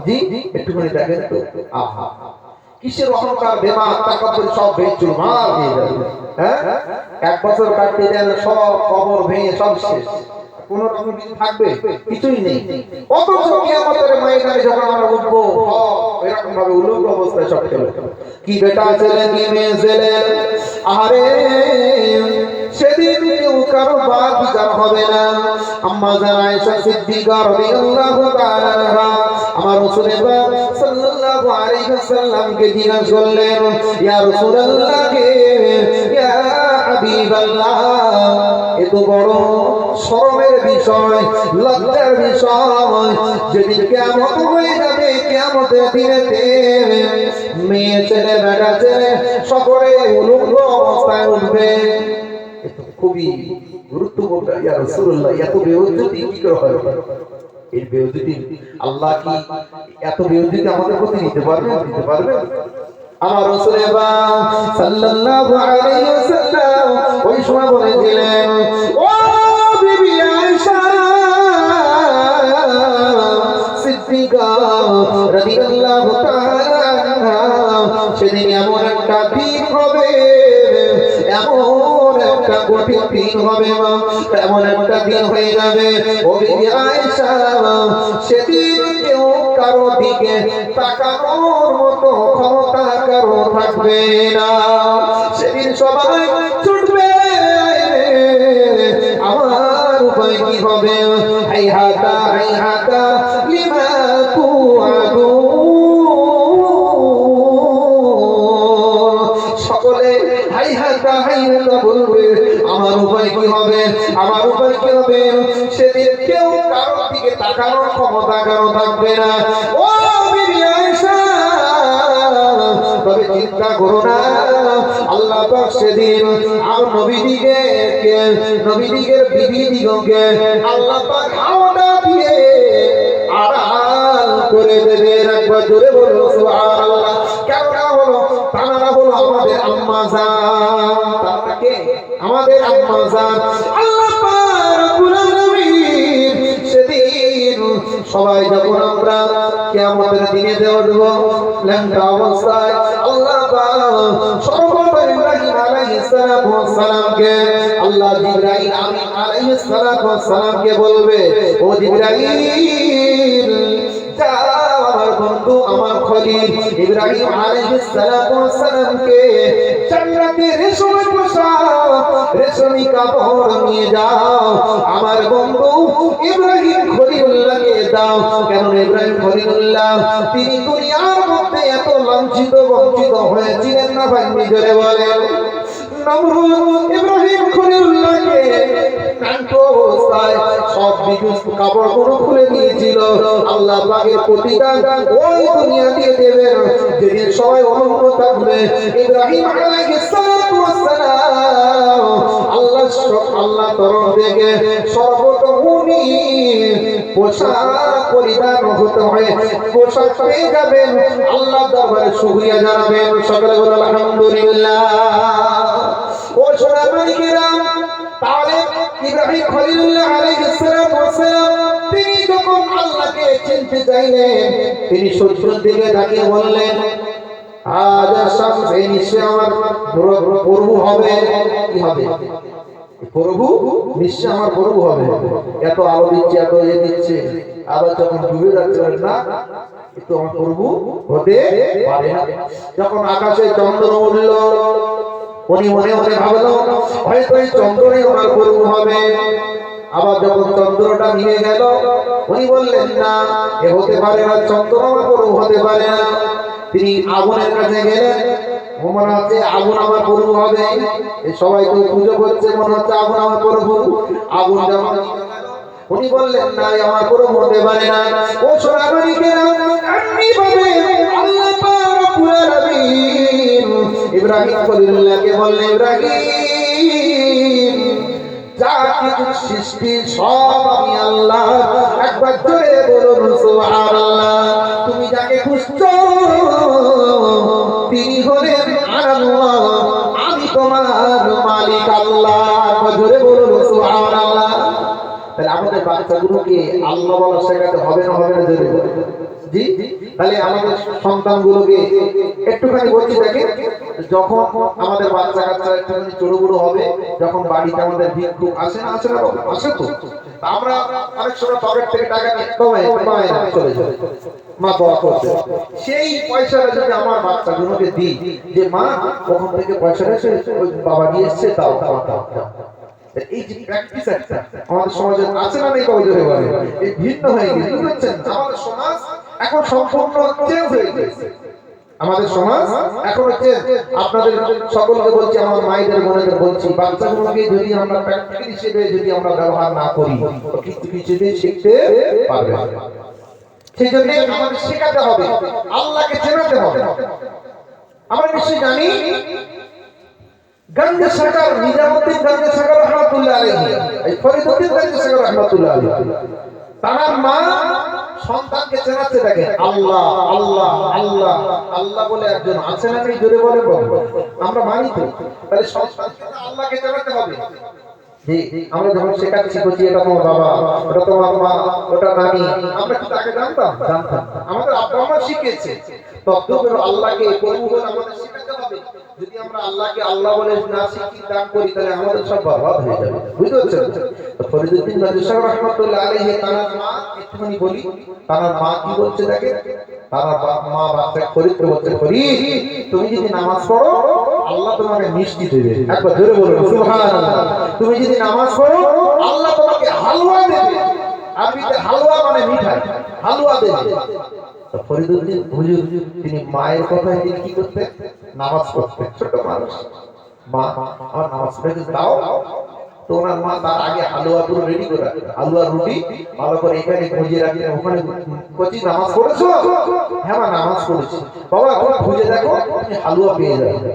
জি, একটুখানি দেখেন তো, আহা কিসের অহংকার বেমার তাকাব্বুর সব বেচুরমার হয়ে যাবে। হ্যাঁ, এক বছর কাটতে গেলে সব কবর ভেঙে সব শেষ, কোন রকম কিছু থাকবে কিছুই নেই। অথচ কিয়ামতের ময়দানে যখন আমরা উঠবো এরকম ভাবে উলঙ্গ অবস্থায় সব চলে, কি বেটা ছেলে কি মেয়ে ছেলে, আরে সেদিন কেউ কারো বাদ বিচার হবে না। আম্মা জান আয়েশা সিদ্দিকা রাদিয়াল্লাহু তাআলা আনহা আমার রাসূল সাল্লাল্লাহু আলাইহি ওয়াসাল্লামকে জিজ্ঞাসা করলেন, ইয়া রাসূলুল্লাহ ইয়া হাবিবাল্লাহ, এত বড় শরমের বিষয়, লজ্জার বিষয়, যেদিন কিয়ামত হয়ে যাবে, কিয়ামতের দিনেতে মেয়ে ছেলে বেটা ছেলে সকলে উলঙ্গ অবস্থায় উঠবে, খুবই গুরুত্বপূর্ণ। ইয়া রাসূলুল্লাহ, এত বেইজ্জতি কি করে হয়? এই বেইজ্জতি আল্লাহ কি এত বেইজ্জতি আমাদের প্রতি নিতে পারবে? দিতে পারবে? আমার রাসূল সাল্লাল্লাহু আলাইহি ওয়াসাল্লাম ওই সময় বলেছিলেন, ও বিবি আয়েশা সিদ্দিকা রাদিয়াল্লাহু তাআলা আনহা, সেদিন এমন একটা দিন হবে, এমন একটা কঠিন দিন হবে, এমন একটা দিন হয়ে যাবে ও বিবি আয়েশা, সেদিন কেউ কারো দিকে তাকানোর মতো ক্ষমতা কারো থাকবে না। সেদিন সবাই ছুটবে, আমার উপায় কি হবে? হাইহাতা হাইহাতা লিমা তুআদুন, সকলে হাইহাতা হাইহাতা বলবে, আমার উপায় কি হবে? আমার উপায় কি হবে? সেদিন কেউ কারো দিকে তাকানোর ক্ষমতা কারো থাকবে না। ও বিবি আয়েশা, তবে চিন্তা করো না, আল্লাহ পাক সেদিন আর নবীদিগের বিবিদিগকে আল্লাহ পাক হাওয়া দিয়ে আড়াল করে দেবে। একবার জোরে বলো সুবহানাল্লাহ। কেননা হলো তারা হলো আমাদের আম্মা জান, তারা কে? আমাদের আম্মা জান। আল্লাহ পাক রব্বুল আলামিন সেদিন সবাই যখন আমরা কিয়ামতের দিনে উঠব ল্যাংটা অবস্থায়, আল্লাহ পাক সর্বপ্রথম ইব্রাহিম আলাইহিস সালাতু ওয়াস সালামকে আল্লাহ জিবরাইল আমিন আলাইহিস সালাতু ওয়াস সালামকে বলবে, ও জিবরাইল যাও আমার বন্ধু আমার খলিল ইব্রাহিম আলাইহিস সালাতু ওয়াস সালামকে জান্নাতে রেশমের পোশাক রেশমি কাপড় নিয়ে যাও আমার বন্ধু ইব্রাহিম খলিলুল্লাহকে দাও। কেন ইব্রাহিম খলিলুল্লাহ তিনি দুনিয়ার মধ্যে এত লাঞ্ছিত বঞ্চিত হয়েছিলেন না ভাই নিজরে বলেন। নমরুদ ইব্রাহিম খলিলুল্লাহকে কান্ত অবস্থায় সব বিদ্যুৎ কাপড়গুলো খুলে দিয়েছিল। আল্লাহ পাকের প্রতিদান ওই দুনিয়া দিয়ে দেবেন যেদিন সবাই অনন্ত থাকবে। ইব্রাহিম আলাইহিস সালাতু ওয়াস সালাম আল্লাহ তরফ থেকে সর্বতমুনি পোশাক পরিধান হতে হয়, পোশাক পেয়ে যাবেন, আল্লাহ দরবারে শুকরিয়া জানাবেন। সকলে বলেন আলহামদুলিল্লাহ। ও সোনা মালিকেরা, তাহলে ইব্রাহিম খলিলুল্লাহ আলাইহিস সালাতু ওয়াস সালাম তিনি যখন আল্লাহকে চিনতে চাইলেন তিনি সূর্যের দিকে তাকিয়ে বললেন, আজ শামস এই নিশ্চয় আমার প্রভু হবে। কি হবে? প্রভু নিশ্চয় আমার প্রভু হবে। এত আলো দিচ্ছে, এত দিচ্ছে, আবার যখন ডুবে যাচ্ছে না, কিন্তু আমার প্রভু হতে পারে না। যখন আকাশে চন্দ্র উঠল উনি মনে মনে ভাবলো হয়তো এই চন্দ্রই আমার প্রভু হবে। আবার যখন চন্দ্রটা নিয়ে গেল উনি বললেন না, এ হতে পারে না, চন্দ্র আমার প্রভু হতে পারে না। তিনি আগুনের কাছে গেলেন, মনে হচ্ছে আগুন আমার প্রভু হবে। সবাই তো পুজো করছে, মনে হচ্ছে আগুন আমার প্রভু। আগুন যেমন উনি বললেন না, আমার প্রভু হতে পারে না। ও সোনামানিকেরা, এমনি ভাবে আল্লাহ পাক রব্বুল আলামিন ইব্রাহিম খলিলুল্লাহকে বললেন, ইব্রাহিম যা কিছু সৃষ্টি সব আমি আল্লাহ। একবার জোরে বলুন সুবহানাল্লাহ। তুমি যাকে খুঁজছো তিনি হলেন আল্লাহ, আমি তোমার মালিক আল্লাহ। জোরে বলুন সুবহানাল্লাহ। তাহলে আমাদের বাচ্চাগুলোকে আল্লাহ বলা শেখাতে হবে না, হবে না? জোরে জি। তাহলে আমাদের সন্তানগুলোকে একটুখানি বলছি, দেখেন যখন আমাদের বাচ্চা কাচ্চা একটুখানি ছোট বড় হবে, যখন বাড়িতে আমাদের ভিক্ষুক আসে না, আসে না, আসে তো, আমরা অনেক সময় পকেট থেকে টাকা নিয়ে চলে যাই, মা দোয়া করতে। সেই পয়সাটা যদি আমার বাচ্চাগুলোকে দিই যে মা কখন থেকে পয়সাটা এসে বাবা নিয়ে এসছে, দাও দাও দাও দাও। এই যে প্র্যাকটিস একটা আমাদের সমাজে আছে না, নেই? কবে ধরে বলে এই ভিন্ন হয়ে গেছে, বুঝছেন? আমাদের সমাজ এখন সম্পূর্ণ চেঞ্জ হয়ে গেছে। আমাদের সমাজ এখন হচ্ছে, আপনাদের সকলকে বলছি, আমার মায়েদের বোনেদের বলছি, বাচ্চাগুলোকে যদি আমরা প্র্যাকটিক্যাল হিসেবে যদি আমরা ব্যবহার না করি কিছু কিছুতে শিখতে পারবে না। সেই জন্য আমাদের শেখাতে হবে, আল্লাহকে চেনাতে হবে। আমরা নিশ্চয়ই জানি গঞ্জ সাকার নিজামুদ্দিন গঞ্জ সাকার রহমাতুল্লাহ আলাইহি, এই ফরিদউদ্দিন গঞ্জ সাকার রহমাতুল্লাহ আলাইহি, তার মা সন্তানকে চেনাচ্ছে, দেখেন আল্লাহ আল্লাহ আল্লাহ আল্লাহ বলে একজন আছে না, নেই? জোরে বলে আমরা মানি তো। তাহলে সন্তানকে আল্লাহকে চেনাতে হবে। জি, আমরা যখন শেখাচ্ছি বলছি এটা তোমার বাবা, ওটা তোমার মা, ওটা নানি, আমরা কিন্তু আগে জানতাম আমাদের আব্বা আম্মা শিখিয়েছে। তত্ত্ব করে আল্লাহকে প্রভু বলে আমাদের শেখাতে হবে। যদি আমরা আল্লাহকে আল্লাহ বলে না শিখি, দান করি, তাহলে আমাদের সব বরবাদ হয়ে যাবে। বুঝতে পারছেন? ফরিদউদ্দিন গঞ্জ সাকার রহমাতুল্লাহ আলাইহি তার মা, একটুখানি বলি, তার মা কি বলছে দেখেন। তার মা বাচ্চা ফরিদকে বলছে, ফরিদ তুমি যদি নামাজ পড়ো আল্লাহ তোমাকে মিষ্টি দেবে। একবার জোরে বলুন সুবহানাল্লাহ। তুমি যদি নামাজ পড়ো আল্লাহ তোমাকে হালুয়া দেবে। আরবিতে হালুয়া মানে মিঠাই, হালুয়া দেবে। ফরিদউদ্দিন হুজুর তিনি মায়ের কথায় তিনি কি করতেন? নামাজ পড়তেন। ছোট মানুষ, মা আমার নামাজ পড়তে দাও। তো ওনার মা তার আগে হালুয়া পুরো রেডি করে রাখতেন, হালুয়া রুটি ভালো করে এখানে ভুজিয়ে রাখতেন। ওখানে কচি নামাজ পড়েছো? হ্যাঁ মা নামাজ পড়েছি। বাবা তুমি খুঁজে দেখো, তুমি হালুয়া পেয়ে যাবে।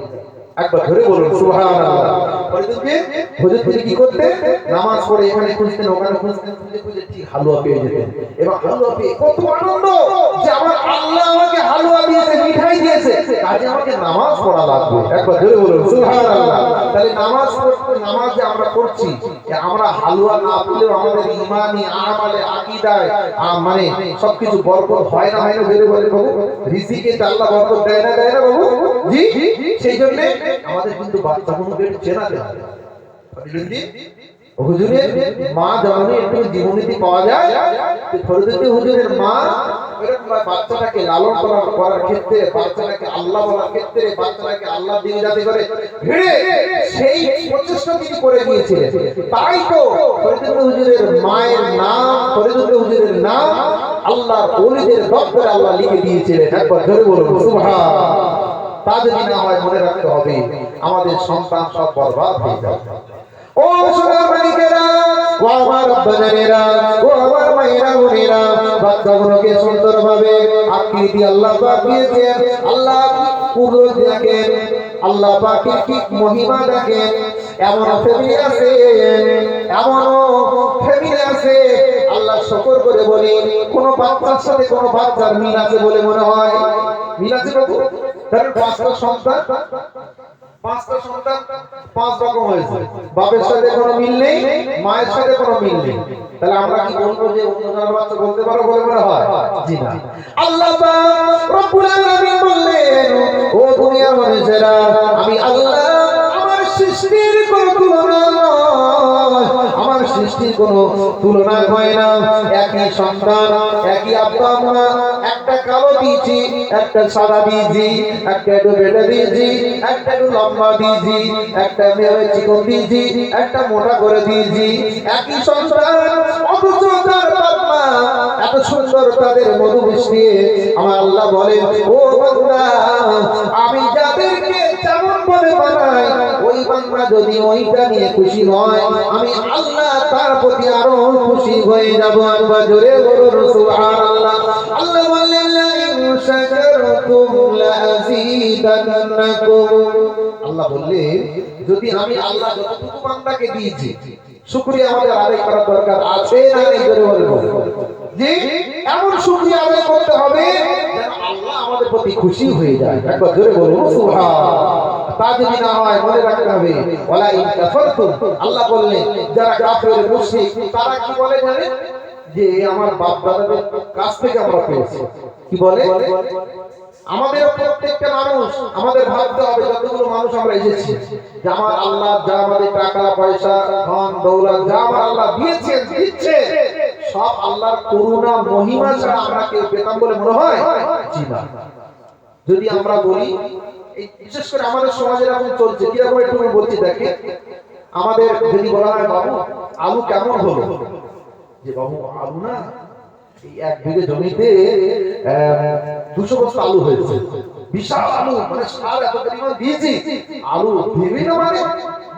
একবার ধরে বলুন সুবহানাল্লাহ। ফরিদউদ্দিন হুজুর তিনি কি করতেন? নামাজ পড়ে এখানে খুঁজতেন, ওখানে খুঁজতেন, খুঁজে খুঁজে ঠিক হালুয়া পেয়ে যেতেন। এবং হালুয়া পেয়ে কত আনন্দ যে আমার আল্লাহ আমাকে হালুয়া দিয়েছে, মিঠাই দিয়েছে, কাজে আমাকে নামাজ পড়া লাগবে। একবার ধরে বলুন সুবহানাল্লাহ। তাহলে নামাজ পড়তে, নামাজ যে আমরা পড়ছি, আমরা হালুয়া না পেলেও আমাদের ঈমানি আমালে আকীদায় মানে সবকিছু বরকত হয় না, হয় না? ধরে বলে বাবু, রিজিকে আল্লাহ বরকত দেয় না, দেয় না বাবু? জি। সেই জন্য আমাদের কিন্তু বাচ্চাগুলোকে চেনাতে হবে। হুজুরের মা যেমন একটু জীবনীতি পাওয়া যায়, ফরিদউদ্দিন হুজুরের মা এরকম বাচ্চাটাকে লালন পালন করার ক্ষেত্রে, বাচ্চাটাকে আল্লাহ বলার ক্ষেত্রে, বাচ্চাটাকে আল্লাহ দিন যাতে করে ভিড়ে সেই প্রচেষ্টা তিনি করে দিয়েছিলেন। তাই তো ফরিদুল হুজুরের মায়ের নাম, ফরিদুল হুজুরের নাম আল্লাহর ওলিদের দপ্তরে আল্লাহ লিখে দিয়েছিলেন। একবার জোরে বলুন সুবহান। তা যদি না হয় মনে রাখতে হবে আমাদের সন্তান সব বরবাদ হয়ে যাবে। ও সোনার মানিকেরা, ও আমার বাজারেরা, ও আমার মায়েরা বোনেরা, বাচ্চাগুলোকে সুন্দরভাবে আকৃতি আল্লাহ পাক দিয়েছেন। আল্লাহ কুদরত দেখেন, আল্লাহ পাকের কি মহিমা দেখেন। এমন ফ্যামিলি আছে, এমন ফ্যামিলি আছে, আল্লাহ শুকর করে বলি কোন বাচ্চার সাথে কোন বাচ্চার মিল আছে বলে মনে হয়? মিল আছে বাবু? কারণ পাঁচটা সন্তান পাঁচ রকম হয়েছে। বাপের সাথে কোনো মিল নেই, মায়ের সাথে কোনো মিল নেই। তাহলে আমরা কি বলবো যে অন্যজনের বাচ্চা বলতে পারো বলে মনে হয়? জি না। আল্লাহ পাক রব্বুল আলামিন বললেন, ও দুনিয়ার মানুষেরা, আমি আল্লাহ আমার সৃষ্টির কোনো তুলনা নয়, আমার সৃষ্টির কোনো তুলনা হয় না। একই সন্তান, একই আব্বা আম্মা, একটা কালো দিয়েছি, একটা সাদা দিয়েছি, একটা একটু বেটে দিয়েছি, একটা একটু লম্বা দিয়েছি, একটা মেয়ে চিকন দিয়েছি, একটা মোটা করে দিয়েছি। একই সন্তান, অথচ তার বাবা এত সুন্দর, তাদের মধু মিশিয়ে আমার আল্লাহ বলেন, ও বান্দা, আমি যাদেরকে যেমন বলে বানাই, ওই বান্দা যদি ওইটা নিয়ে খুশি হয়, আমি আল্লাহ তার প্রতি আরো খুশি হয়ে যাব। একবার জোরে বলুন সুবহানাল্লাহ। আল্লাহ বললেন, লা ইন শাকারতুম লাযীদান্নাকুম। আল্লাহ বললেন, যদি আমি আল্লাহ যতটুকু বান্দাকে দিয়েছি, শুকরিয়া আমাদের আদায় করার দরকার আছে না নেই? জোরে বলুন জি। এমন শুকরিয়া আদায় করতে হবে যেন আল্লাহ আমাদের প্রতি খুশি হয়ে যায়। একবার জোরে বলুন সুবহান। তা যদি না হয় মনে রাখতে হবে, ওয়ালা ইন কাফারতুম। আল্লাহ বললেন, যারা কাফের মুশরিক তারা কি বলে জানেন? যে আমার বাপ দাদাদের কাছ থেকে আমরা পেয়েছি। কি বলে? আমাদের প্রত্যেকটা মানুষ, আমাদের ভাবতে হবে যতগুলো মানুষ আমরা এসেছি, যে আমার আল্লাহ যা আমাদের টাকা পয়সা ধন দৌলত যা আমার আল্লাহ দিয়েছেন, দিচ্ছে, সব আল্লাহর করুণা মহিমা ছাড়া আমরা কেউ পেতাম বলে মনে হয়? জি না। যদি আমরা বলি, এই বিশেষ করে আমাদের সমাজে এরকম চলছে, কিরকম একটু বলছি দেখে। আমাদের যদি বলা হয়, বাবু আলু কেমন হলো, যে বাবু আলু না এই এক বিঘে জমিতে 200 বস্তা আলু হয়েছে, বিশাল আলু, মানে সার এত পরিমাণ দিয়েছি, আলু বিভিন্ন মানে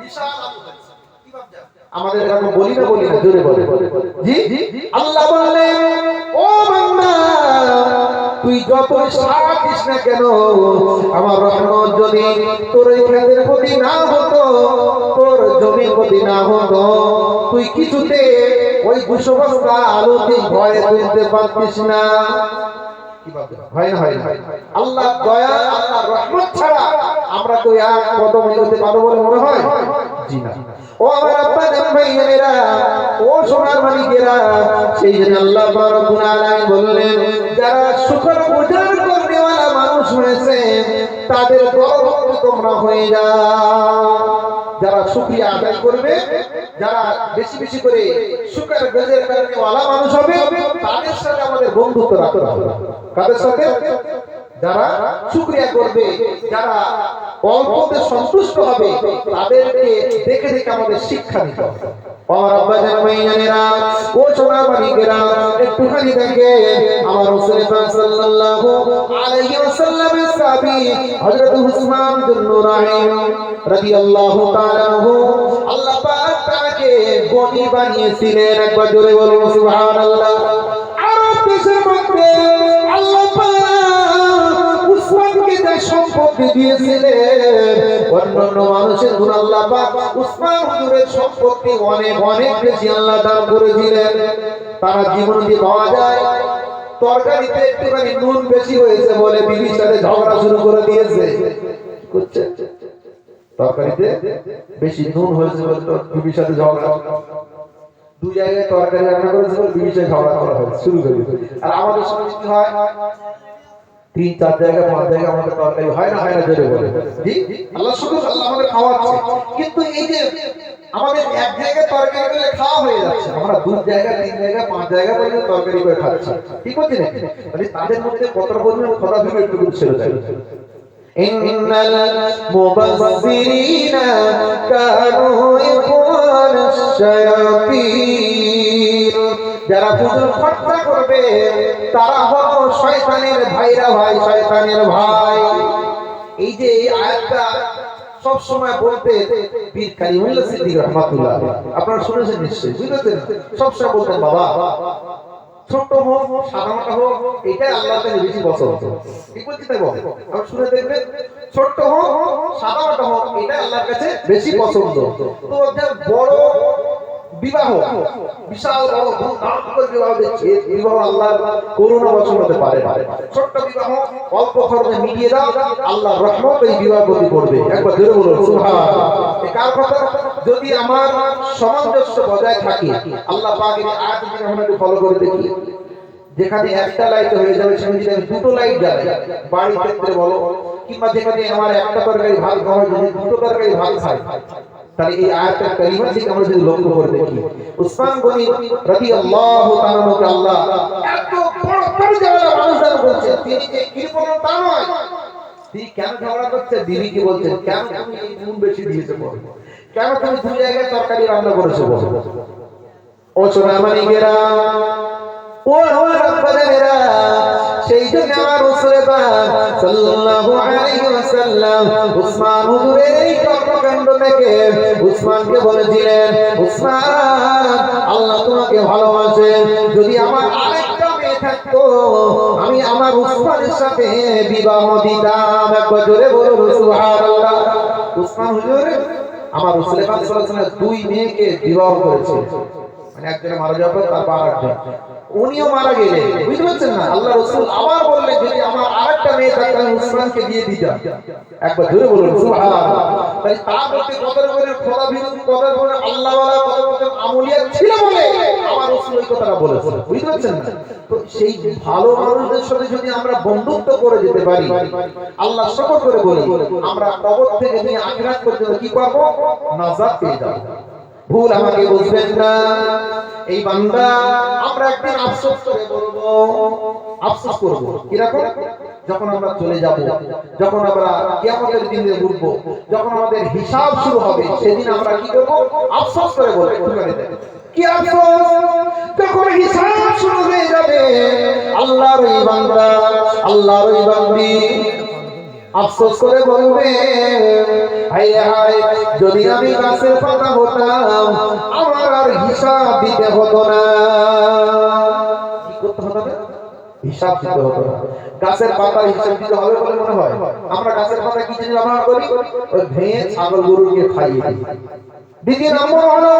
বিশাল আলু হয়েছে। কি ভাবছেন? আমাদের এরকম বলি না জোরে বলে জি। আল্লাহ বললেন, ও বান্দা, তুই যত সার দিস না কেন, আমার রহমত যদি তোর এই ক্ষেতের প্রতি না হতো, তোর জমির প্রতি না হতো, তুই কিছুতে ওই 200 বস্তা আলুতে ভয়ে তুলতে পারতিস না। হয় না? আল্লাহ দয়া, আল্লাহ রহমত ছাড়া আমরা তো এক কদম এগোতে পারবো বলে মনে হয়? জি না। ও আমার আব্বা জান ভাইয়েরা, ও সোনার মানিকেরা, সেই জন্য আল্লাহ রব্বুল আলামিন বললেন, যারা শুকর গুজার করনেওয়ালা মানুষ হয়েছে তাদের দলভুক্ত তোমরা হয়ে যাও। যারা শুকরিয়া আদায় করবে, যারা বেশি বেশি করে শুকর গুজার করনেওয়ালা মানুষ হবে, তাদের সাথে আমাদের বন্ধুত্ব রাখতে হবে। কাদের সাথে? যারা শুকরিয়া করবে, যারা অল্পতে সন্তুষ্ট হবে, তাদেরকে দেখে দেখে আমাদের শিক্ষা নিতে হবে। আমার আব্বা জান ভাইয়েরা, ও সোনা মানিকেরা, একটুখানি দেখে আমার রাসূল পাক সাল্লাল্লাহু আলাইহি ওয়াসাল্লামের সাহাবী হযরত উসমান বিন নুরাইন রাদিয়াল্লাহু তাআলা আনহু, আল্লাহ পাক তাকে গনি বানিয়েছিলেন। একবার জোরে বলুন সুবহানাল্লাহ। আরব দেশের মধ্যে আল্লাহ পাক উসমানকে যে সম্পত্তি দিয়েছিলেন, অন্যান্য মানুষের গুণ আল্লাহ পাক উসমান হুজুরের সম্পত্তি অনেক অনেক বেশি আল্লাহ দান করেছিলেন। তারা জীবন দিয়ে পাওয়া যায়, তরকারিতে একটুখানি নুন বেশি হয়েছে বলে বিবির সাথে ঝগড়া শুরু করে দিয়েছে। করছে তরকারিতে বেশি নুন হয়েছে বলে বিবির সাথে ঝগড়া, দুই জায়গায় তরকারি রান্না করেছে বলে বিবির সাথে ঝগড়া করা হয়েছে শুরু করে। আর আমাদের সমাজে কি হয়, 3-4 জায়গা 5 জায়গা আমাদের তরকারি হয় না জোরে বলে জি। আল্লাহ শুকর, আল্লাহ আমাদের খাওয়াচ্ছে, কিন্তু এই যে আমাদের এক জায়গায় তরকারি করে খাওয়া হয়ে যাচ্ছে, আমরা 2 জায়গা 3 জায়গা 5 জায়গা পর্যন্ত তরকারি করে খাচ্ছি, ঠিক হচ্ছে না? মানে তাদের মধ্যে কত পরিমাণ খোদা ভীরু একটু ছিল যায়। ইন্নাল মুবাসসিরিনা কানু ইখওয়ানাশ শায়াতিন, যারা ফুজুর ঠাট্টা করবে তারা হলো শয়তানের ভাইরা ভাই, শয়তানের ভাই। এই যে এই আয়াতটা সব সময় বলতে পীর কালিমুল্লাহ সিদ্দিক রাহমাতুল্লাহ, আপনারা শুনেছেন নিশ্চয়ই, বুঝলেন? সব সময় বলতেন বাবা ছোট হোক সাদামাটা হোক এটাই আল্লাহর কাছে বেশি পছন্দ, ঠিক বলছি তাই বল? আর শুনে দেখবেন ছোট হোক সাদামাটা হোক এটাই আল্লাহর কাছে বেশি পছন্দ। তো যে বড় বিবাহ, বিশাল বড় ধুমধাম করে বিবাহ দেখছে, বিবাহ আল্লাহর করুণা বর্ষণ হতে পারে না। ছোট্ট বিবাহ অল্প খরচে মিটিয়ে দাও, আল্লাহর রহমত এই বিবাহ প্রতি করবে। একবার জোরে বলুন সুবহানাল্লাহ। এই কার কথা? যদি আমার সামঞ্জস্য বজায় থাকে, আল্লাহ পাক এই আয়াতটি আমরা একটু ফলো করে দেখি। যেখানে একটা লাইট হয়ে যাবে সেখানে যদি আমি 2টো লাইট জ্বালাই, বাড়ির ক্ষেত্রে বলো, কিংবা যেখানে আমার একটা তরকারি ভাত খাওয়া হয় যদি 2টো তরকারি ভাত খাই, তাহলে এই আয়াতের কালিমা থেকে আমরা যদি লক্ষ্য করে দেখি, উসমান গনি রাদিয়াল্লাহু তাআলা কে আল্লাহ এত বড় পরিচালনা মানুষদের বলছে, তিনি যে কৃপণ তা নয়, তিনি কেন ঝগড়া করছে? বিবিকে বলছেন কেন তুমি এই নুন বেশি দিয়েছো বলো, কেন তুমি 2 জায়গায় তরকারি রান্না করেছো বলো। ও সোনা মানিকেরা, ও আমার আব্বাদেরা, সেই জন্য আমার রাসূল পাক সাল্লাল্লাহু আলাইহি ওয়াসাল্লাম উসমান হুজুরের এই কর্মকাণ্ড থেকে উসমানকে বলেছিলেন, উসমান আল্লাহ তোমাকে ভালোবাসে, যদি আমার আরেকটা মেয়ে থাকতো আমি আমার উসমানের সাথে বিবাহ দিতাম। একবার জোরে বলুন সুবহানাল্লাহ। উসমান হুজুর আমার রাসূল পাক সাল্লাল্লাহু আলাইহি ওয়াসাল্লাম 2 মেয়েকে বিবাহ করেছে, মানে একজন মারা যাওয়ার পর তারপর আরেকজন, উনিও মারা গেলেন, বুঝতে পারছেন না? আল্লাহ রাসূল আবার বললেন যদি আমার আরেকটা মেয়ে থাকতো আমি উসমানকে দিয়ে দিতাম। একবার জোরে বলুন সুবহানাল্লাহ। তাই তার মধ্যে কত রকমের খোদা ভীরু, কত রকমের আল্লাহওয়ালা, কত রকমের আমলিয়া ছিল বলে আমার রাসূল ওই কথাটা বলেছেন, বুঝতে পারছেন না? তো সেই ভালো মানুষদের সাথে যদি আমরা বন্ধুত্ব করে যেতে পারি, আল্লাহ শকর করে বলি আমরা কবর থেকে নিয়ে আখিরাত পর্যন্ত কি পাবো? নাজাত পেয়ে যাব। ভুল আমাকে বুঝবেন না এই বান্দা, আমরা একদিন আফসোস করে বলবো, আফসোস করব কিরকম? যখন আমরা চলে যাব, যখন আমরা কিয়ামতের দিনে উঠব, যখন আমাদের হিসাব শুরু হবে, সেদিন আমরা কি করব? আফসোস করে বলবো। কি আফসোস? যখন হিসাব শুরু হয়ে যাবে, আল্লাহর এই বান্দা, আল্লাহর এই বান্দি আফসোস করে বলবে হায় হায় যদি আমি গাছের পাতা হতাম আমার আর হিসাব দিতে হতো না। কি করতে হতো না? হিসাব দিতে হতো না। গাছের পাতা হিসাব দিতে হবে বলে মনে হয়? আমরা গাছের পাতা কি জন্য ব্যবহার করি? ওই ভেঙে ছাগল গরুকে খাইয়ে দিই। দ্বিতীয় নম্বর হলো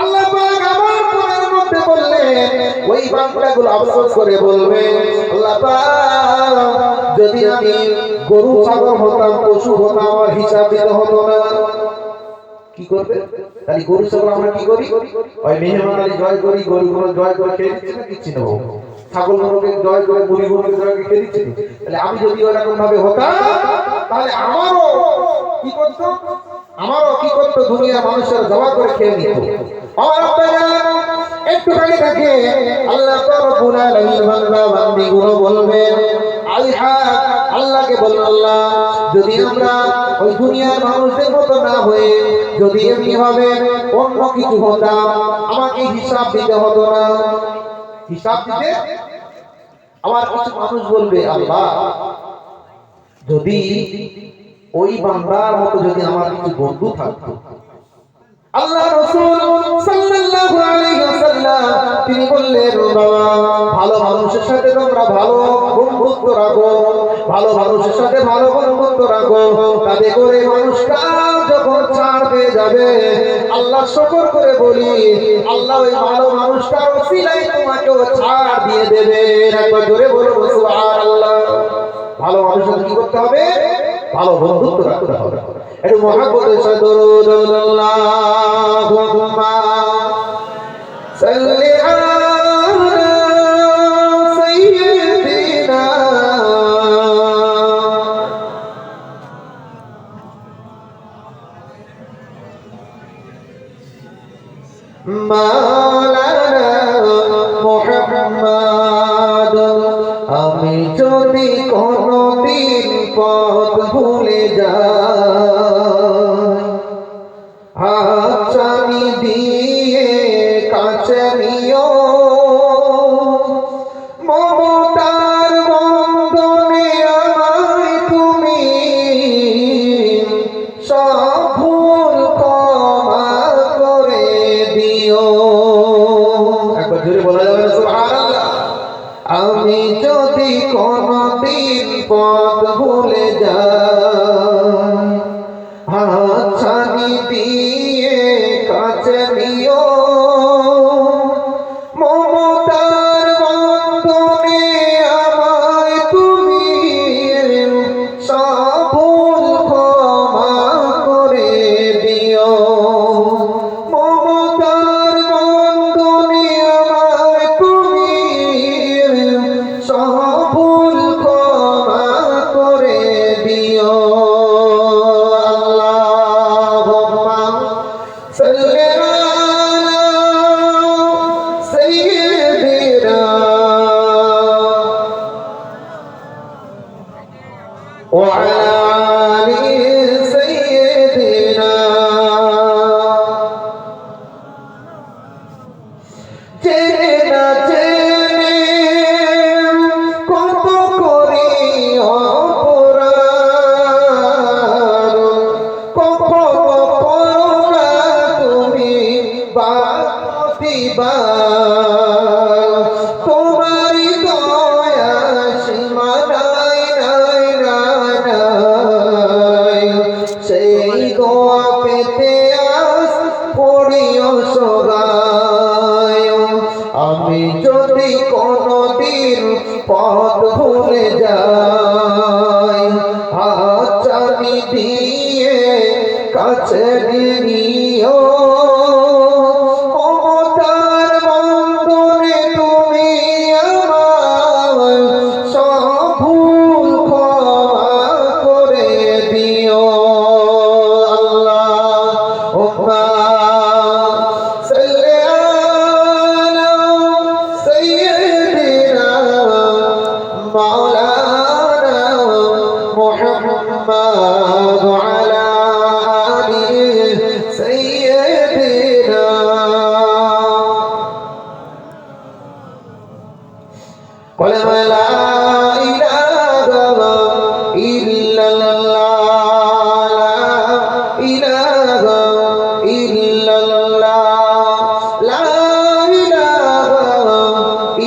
আল্লাহ পাক আমার কোরআনের মধ্যে বললেন ওই বান্দাগুলো আফসোস করে বলবে আল্লাহ পাক যদি আমি গরু ছাগল হতাম, পশু হতাম, আমার হিসাব দিতে হতো না। কি করবে? তাহলে গরু ছাগল আমরা কি করি? ওই মেহমানদারি জয় করি, গরুগুলো জয় করে খেয়ে দিচ্ছি না, দিচ্ছি না। ছাগল গরুকে জয় করে, মুড়ি গরুকে জয় করে খেয়ে দিচ্ছি। তাহলে আমি যদি ওরকম ভাবে হতাম তাহলে আমারও কি করতো? আমারও কি করতো? দুনিয়ার মানুষের জমা করে খেয়ে নিত। আমার আপনারা একটুখানি থাকে আল্লাহ রাব্বুল আলামিন বান্দা বান্দীগুলো বলবেন আল্লাহকে বলবেন আল্লাহ যদি আমরা ওই দুনিয়ার মানুষদের মতো না হয়ে যদি এমনি ভাবে অন্য কিছু হতাম আমাকে হিসাব দিতে হতো না। হিসাব দিতে আমার কিছু মানুষ বলবে আল্লাহ যদি ওই বান্দার মতো যদি আমার কিছু বন্ধু থাকতো। আল্লাহ রাসূল সাল্লাল্লাহু আলাইহি ওয়াসাল্লাম তিনি বললেন বাবা ভালো মানুষের সাথে তোমরা ভালো বন্ধুত্ব রাখো, ভালো মানুষের সাথে ভালো বন্ধুত্ব রাখো, তাতে করে মানুষটা যখন ছাড় পেয়ে যাবে আল্লাহ শুকর করে বলি আল্লাহ ওই ভালো মানুষটার ওসিলায় তোমাকেও ছাড় দিয়ে দেবে। একবার জোরে বলো সুবহানাল্লাহ। ভালো মানুষের কি করতে হবে? ভালো বন্ধুত্ব রাখতে হবে। একটু মহব্বতের সাথে দরুদ আল্লাহুম্মা সাল্লি আলা সাইয়্যিদিনা পথ ভুলে যায়, হাতছানি দিয়ে কাছে নিও, মমতার বন্ধনে আমায় তুমি সব ভুল ক্ষমা করে দিও। একবার জোরে বলা যাবে না সুবহানাল্লাহ? আমি যদি কোনদিন পথ ভুলে যাই, হাতছানি দিয়ে কাছে নিও, মমতার বন্ধনে আমায় তুমি সব ভুল ক্ষমা করে দিও, মমতার বন্ধনে আমায় তুমি সব ভুল ক্ষমা করে দিও। আল্লাহুম্মা সাল্লি আলা সাইয়্যিদিনা ওয়া আলা আলি সাইয়্যিদিনা। জেনে না জেনে কত করি অপরাধ, কখনো করো না তুমি বাতিবার, তোমারই দয়া সীমা নাই নাই নাই নাই, সেই দোয়া পেতে আস পড়িও সগায়। আমি যদি কোনদিন পথ ভুলে যাই, হাতছানি দিয়ে কাছে নিও, মমতার বন্ধনে তুমি আমায় সব ভুল ক্ষমা করে দিও। আল্লাহুম্মা সাল্লি আলা সাইয়্যিদিনা মাওলানা মুহাম্মাদ ওয়া আলা আলি সাইয়্যিদিনা। قل لا إله إلا الله، لا إله إلا الله، لا إله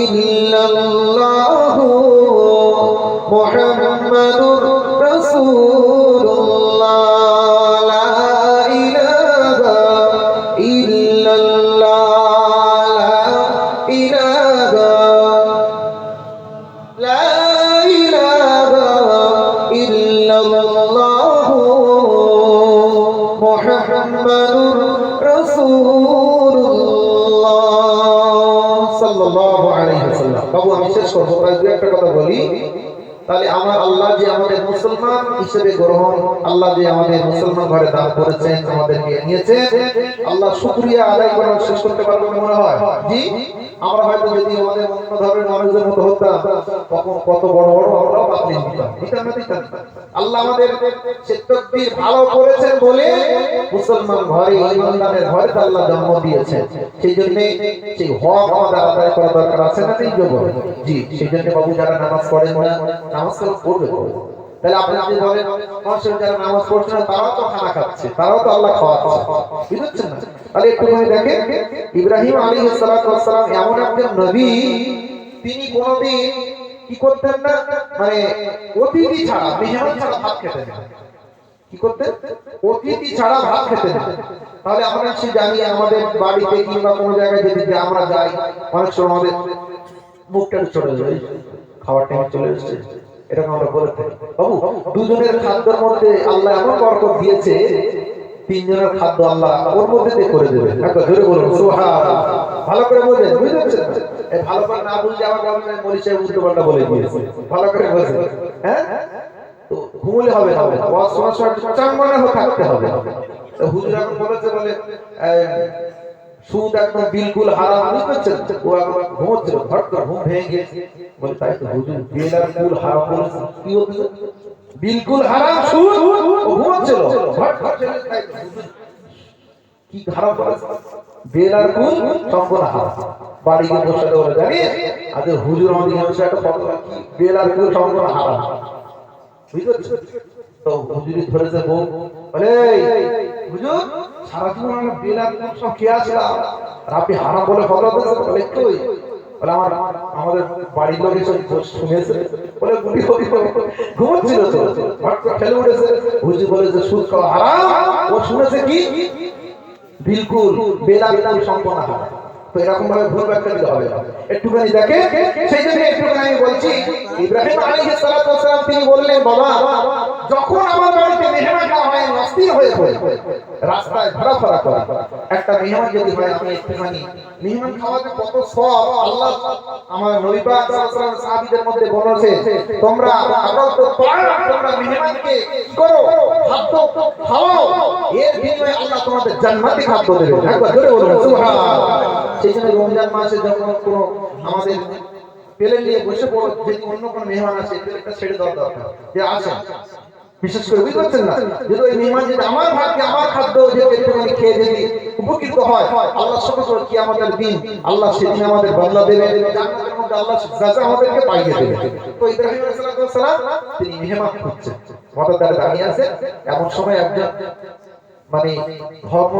إلا الله محمد رسول الله، لا إله إلا الله، لا إله لا إله إلا الله محمد رسول الله صلى الله عليه وسلم। বাবু আমি শেষ করবো, একটা কথা বলি। তাহলে আমার আল্লাহ যে আমাদের মুসলমান হিসেবে গ্রহণ, আল্লাহ যে আমাদের মুসলমান ঘরে দান করেছেন, আমাদেরকে নিয়েছেন, আল্লাহ শুকরিয়া আদায় করা শেষ করতে পারবো মনে হয়? জি। আমরা হয়তো যদি আমাদের অন্য ধর্মের মানুষদের মতো হতাম, তখন কত বড় বড় আমরা বাতিল দিতাম দিতাম। আল্লাহ আমাদের তকদীর ভালো করেছেন বলে মুসলমান ঘরে, ইমানদারের ঘরে আল্লাহ জন্ম দিয়েছেন। সেই জন্য সেই হক আমাদের আদায় করা দরকার আছে না? এই জন্য জি, সেই জন্য বাবু যারা নামাজ পড়েন না, নামাজ পড়বে। তাহলে আপনি যদি বলেন মানুষের যারা নামাজ পড়ছে না তারাও তো খানা খাচ্ছে, তারাও তো আল্লাহ খাওয়াচ্ছে, বুঝছেন না? তাহলে একটুখানি দেখেন, ইব্রাহিম আলাইহিস সালাতু ওয়াস সালাম এমন একজন নবী, তিনি কোনদিন কি করতেন না, মানে অতিথি ছাড়া, মেহমান ছাড়া ভাত খেতেন না। কি করতেন? অতিথি ছাড়া ভাত খেতেন না। তাহলে আমরা সে জানি আমাদের বাড়িতে কিংবা কোনো জায়গায় যদি আমরা যাই, অনেক সময় আমাদের মুখটা চলে যায়, খাওয়ার টাইম চলে এসেছে, এরকম আমরা বলে থাকি। বাবু দুজনের খাদ্যের মধ্যে আল্লাহ এমন বরকত দিয়েছে, তিনজনের খাদ্য আল্লাহ ওর মধ্যে করে দেবে। একবার জোরে বলুন সুবহানাল্লাহ। ভালো করে বলেন, বুঝছেন? এই ভালো করে না বুঝলে আমার কাছে মৌলভী সাহেব উল্টো পাল্টা বলে দিয়েছে। ভালো করে বুঝেন, হ্যাঁ? তো ঘুমলে হবে না, ওয়াজ শোনার সময় চাঙ্গনে থাকতে হবে। তো হুজুর এখন বলেছে, বলে সুদ একদম বিলকুল হারাম, বুঝছেন? ও এখন ঘুমোচ্ছিল, হঠাৎ করে ঘুম ভেঙে গিয়েছে, বলে তাই তো হুজুর বিল আর কুল হারাম বলেছে। কি হচ্ছে? বিলকুল হারাম সুদ ও ঘুমাচ্ছিল কি খারাপ বেলার কুল সম্পূর্ণ হারাম বাড়ি গিয়ে বসে বলে জানি আজ হুজুর আমাদের ইমামে একটা ফতোয়া কি বেলার কুল সম্পূর্ণ হারাম বুঝছো তো হুজুরি ধরেছে বউ বলে হুজুর সারা জীবন আমরা বেলার কুল সব খেয়ে আসলাম আর আপনি হারাম বলে ফতোয়া দিয়েছেন বলে কই বলে আমাদের বাড়ির লোক এসে শুনেছে বলে গুলি হরি ঘুমাচ্ছিল তো হঠাৎ করে খেলে উঠেছে হুজুর বলে যে সুদ খাওয়া হারাম ও শুনেছে কি বিলকুল বেলাল সম্পূর্ণ হারাম তো এরকম ভাবে ভুল ব্যাখ্যা দিতে হবে একটুখানি দেখে সেই জন্য একটুখানি আমি বলছি ইব্রাহিম আলাইহিস সালাতু ওয়াস সালাম তিনি বললেন বাবা যখন আমার বাড়িতে মেহমান হয় অস্থির হয়ে পড়ে রাস্তায় ঘোরাফেরা করে একটা মেহমান যদি হয় আমি একটুখানি মেহমান খাওয়াতে কত সওয়াব আল্লাহ আমার নবী পাক সাল্লাল্লাহু আলাইহি ওয়াসাল্লাম সাহাবীদের মধ্যে বলেছে তোমরা আগল তো তোমরা মেহমানকে কি করো খাদ্য খাওয়াও এর বিনিময়ে আল্লাহ তোমাদের জান্নাতি খাদ্য দেবে একবার জোরে বলুন সুবহানাল্লাহ সেই জন্য রমজান মাসে যখন কোনো আমাদের প্লেট নিয়ে বসে পড়ো যদি অন্য কোনো মেহমান আসে প্লেটটা ছেড়ে দেওয়া দরকার যে আসেন বিশেষ করে বুঝতে পারছেন না যদি ওই মেহমান যদি আমার ভাগ্যে আমার খাদ্য যে একটুখানি খেয়ে যদি উপকৃত হয় আল্লাহ সবসময় কিয়ামতের দিন আল্লাহ সেদিন আমাদের বদলা দেবে জান্নাতের মধ্যে আল্লাহ সাজা আমাদেরকে পাইয়ে দেবে তো ইব্রাহিম আলাইহিস সালাম তিনি মেহমান খুঁজছেন মদতদার দাঁড়িয়ে আছে এমন সময় একজন মানে ধর্ম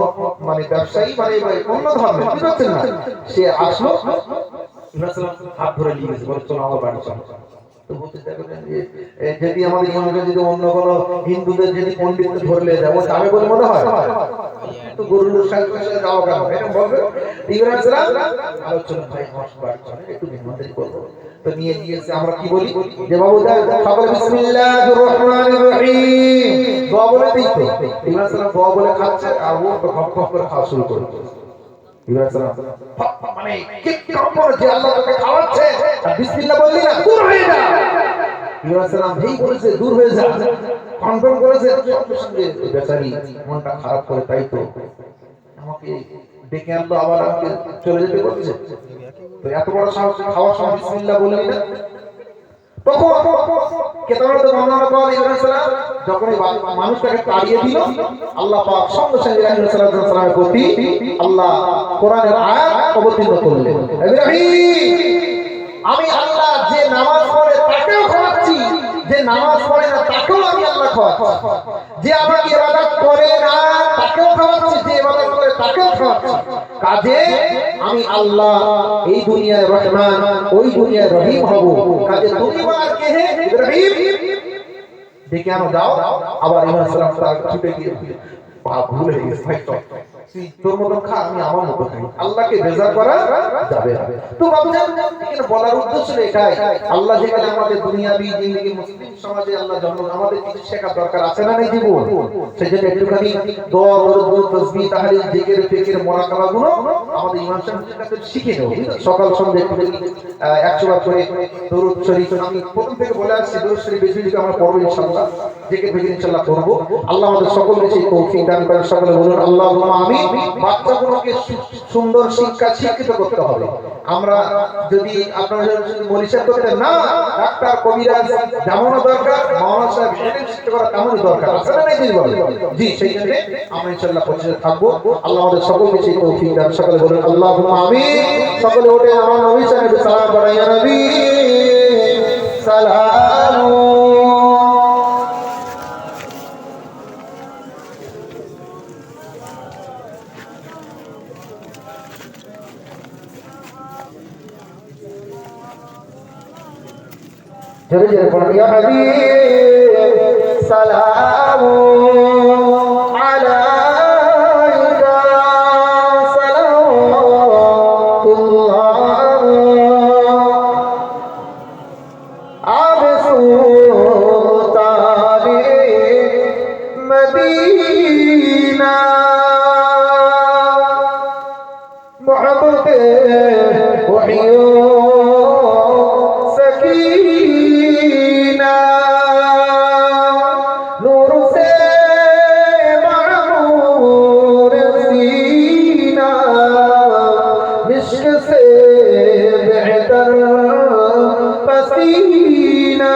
মানে ব্যবসায়ী মানে অন্য ধর্মের বুঝতে পারছেন না সে আসলো হাত ধরে নিয়ে গেছে বলে চলো আমার বাড়ি চলো তো বলতে দেখেন যে যদি আমাদের ইমামকে যদি অন্য কোনো হিন্দুদের যদি পণ্ডিত ধরলে যাবো যাবে বলে মনে হয় তো গরুর সাথে যাওয়া কেন এটা বলবে ইব্রাহিম সালাম আলোচনা ভাই আমার বাড়ি চলে একটু মেহমানদারি করবো তো নিয়ে গিয়েছে আমরা কি বলি যে বাবু সকলে বিসমিল্লাহির রহমানির রহিম দোয়া বলে দিই তো ইব্রাহিম সালাম দোয়া বলে খাচ্ছে আর ও তো খপ খপ করে খাওয়া শুরু করে ইব্রাহিম সালাম মানে কি কম্পন যে আল্লাহ তোকে খাওয়াচ্ছে আর বিসমিল্লাহ বললি না দূর হয়ে যা ইব্রাহিম সালাম এই বলেছে দূর হয়ে যা কনফার্ম করেছে সঙ্গে সঙ্গে বেচারি মনটা খারাপ করে তাই তো আমাকে ডেকে আনলো আবার আমাকে চলে যেতে বলছে তো এত বড় সাহস খাওয়ার সময় বিসমিল্লাহ বললি না তখন কেতাবের বর্ণনা পাওয়া ইব্রাহিম সালাম যখন মানুষটাকে তাড়িয়ে দিল আল্লাহ পাক সঙ্গে সঙ্গে ইব্রাহিম সালামের প্রতি আল্লাহ কোরআনের আয়াত অবতীর্ণ করলেন ইব্রাহিম আমি আল্লাহ যে নামাজ পড়ে তাকেও খাওয়াচ্ছি যে নামাজ পড়ে না তাকেও আমি আল্লাহ খাওয়াচ্ছি যে আমাকে ইবাদত করে না তাকেও খাওয়াচ্ছি যে ইবাদত করে তাকেও খাওয়াচ্ছি কাজে আমি আল্লাহ এই দুনিয়ায় রহমান ওই দুনিয়ায় রহিম হব কাজে তুমি আর কে হে ইব্রাহিম ডেকে আনো যাও আবার ইব্রাহিম সালাম তার ছুটে গিয়ে ভুল হয়ে গেছে ভাই তুই তোর মতো খা আমি আমার মতো খাই আল্লাহকে বেজার করা যাবে না তো বাবুজান এখানে বলার উদ্দেশ্য এটাই আল্লাহ যেখানে আমাদের দুনিয়াবি জিন্দেগি মুসলিম সমাজে আল্লাহ জন্ম আমাদের কিছু শেখার দরকার আছে না নাই জীবন সেজন্য একটুখানি দোয়া দরুদ তাসবিহ তাহলিল জিকির ফিকির মুরাকাবা গুলো আমাদের ইমাম সাহেবের কাছে শিখে নেব সকাল সন্ধ্যা একটুখানি 100 বার করে দরুদ শরীফ আমি প্রথম থেকে বলে আসছি দরুদ শরীফ বেশি বেশি আমরা পড়ব ইনশাআল্লাহ জিকির ফিকির ইনশাআল্লাহ করব আল্লাহ আমাদের সকলকে সেই তৌফিক দান করেন সকলে বলুন আল্লাহুম্মা আমিন বাচ্চাগুলোকে সুন্দর শিক্ষা শিক্ষিত করতে হবে আমরা যদি আপনারা যদি মরিচা করতে না ডাক্তার কবিরাজ যেমন দরকার মাওলানা সাহেব এলেম শিক্ষা করা তেমনই দরকার আছে না নাই জি সেই জন্য আমরা ইনশাআল্লাহ প্রচেষ্টা থাকবো আল্লাহ আমাদের সকলকে সেই তৌফিক দান সকলে বলুন আল্লাহুম্মা আমিন সকলে ওঠে আমার নবী সাহেব সালাম পড়াই ইয়া নবী সালাম जरूर जरूर या हबीब सलाम अलैका सलामुल्लाह आब सुल्ताने मदीना मोहब्बते वहियो पसीना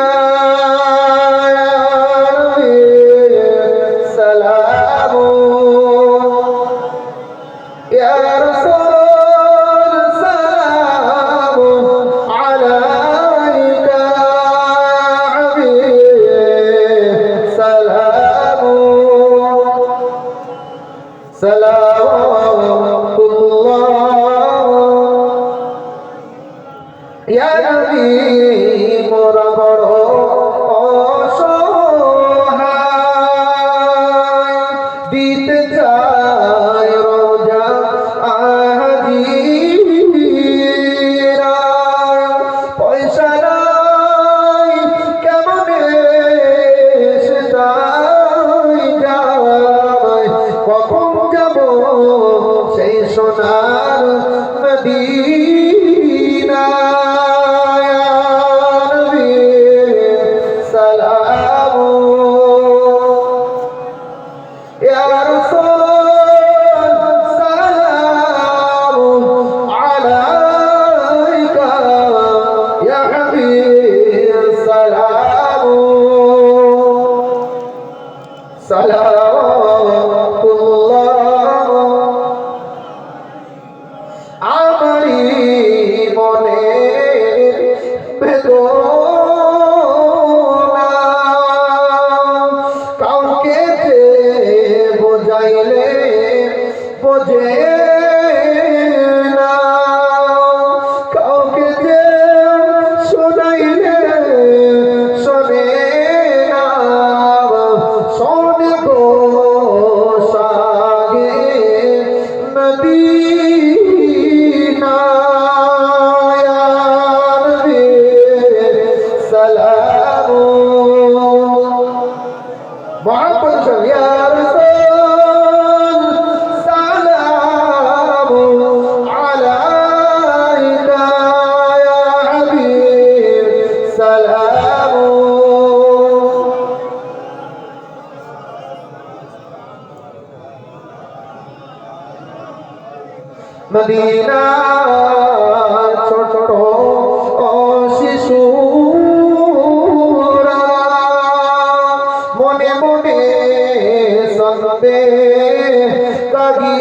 সালাওয়াতুল্লাহ ইয়া নবী মোরা বড় অসহায় দিতে চাই রোজা আজিরা পয়সা নাই কেমনে সেটাই যায় কখন যাব সেই সোনার মদিনা আমারি মনে বেদনা কাউকে যে বোঝাইলে বোঝে না কাউকে যে শোনাইলে শোনে না শোনে গো সাগে নদী মদিনা ছোট শিশুরা মনে মনে সন্দে কাগি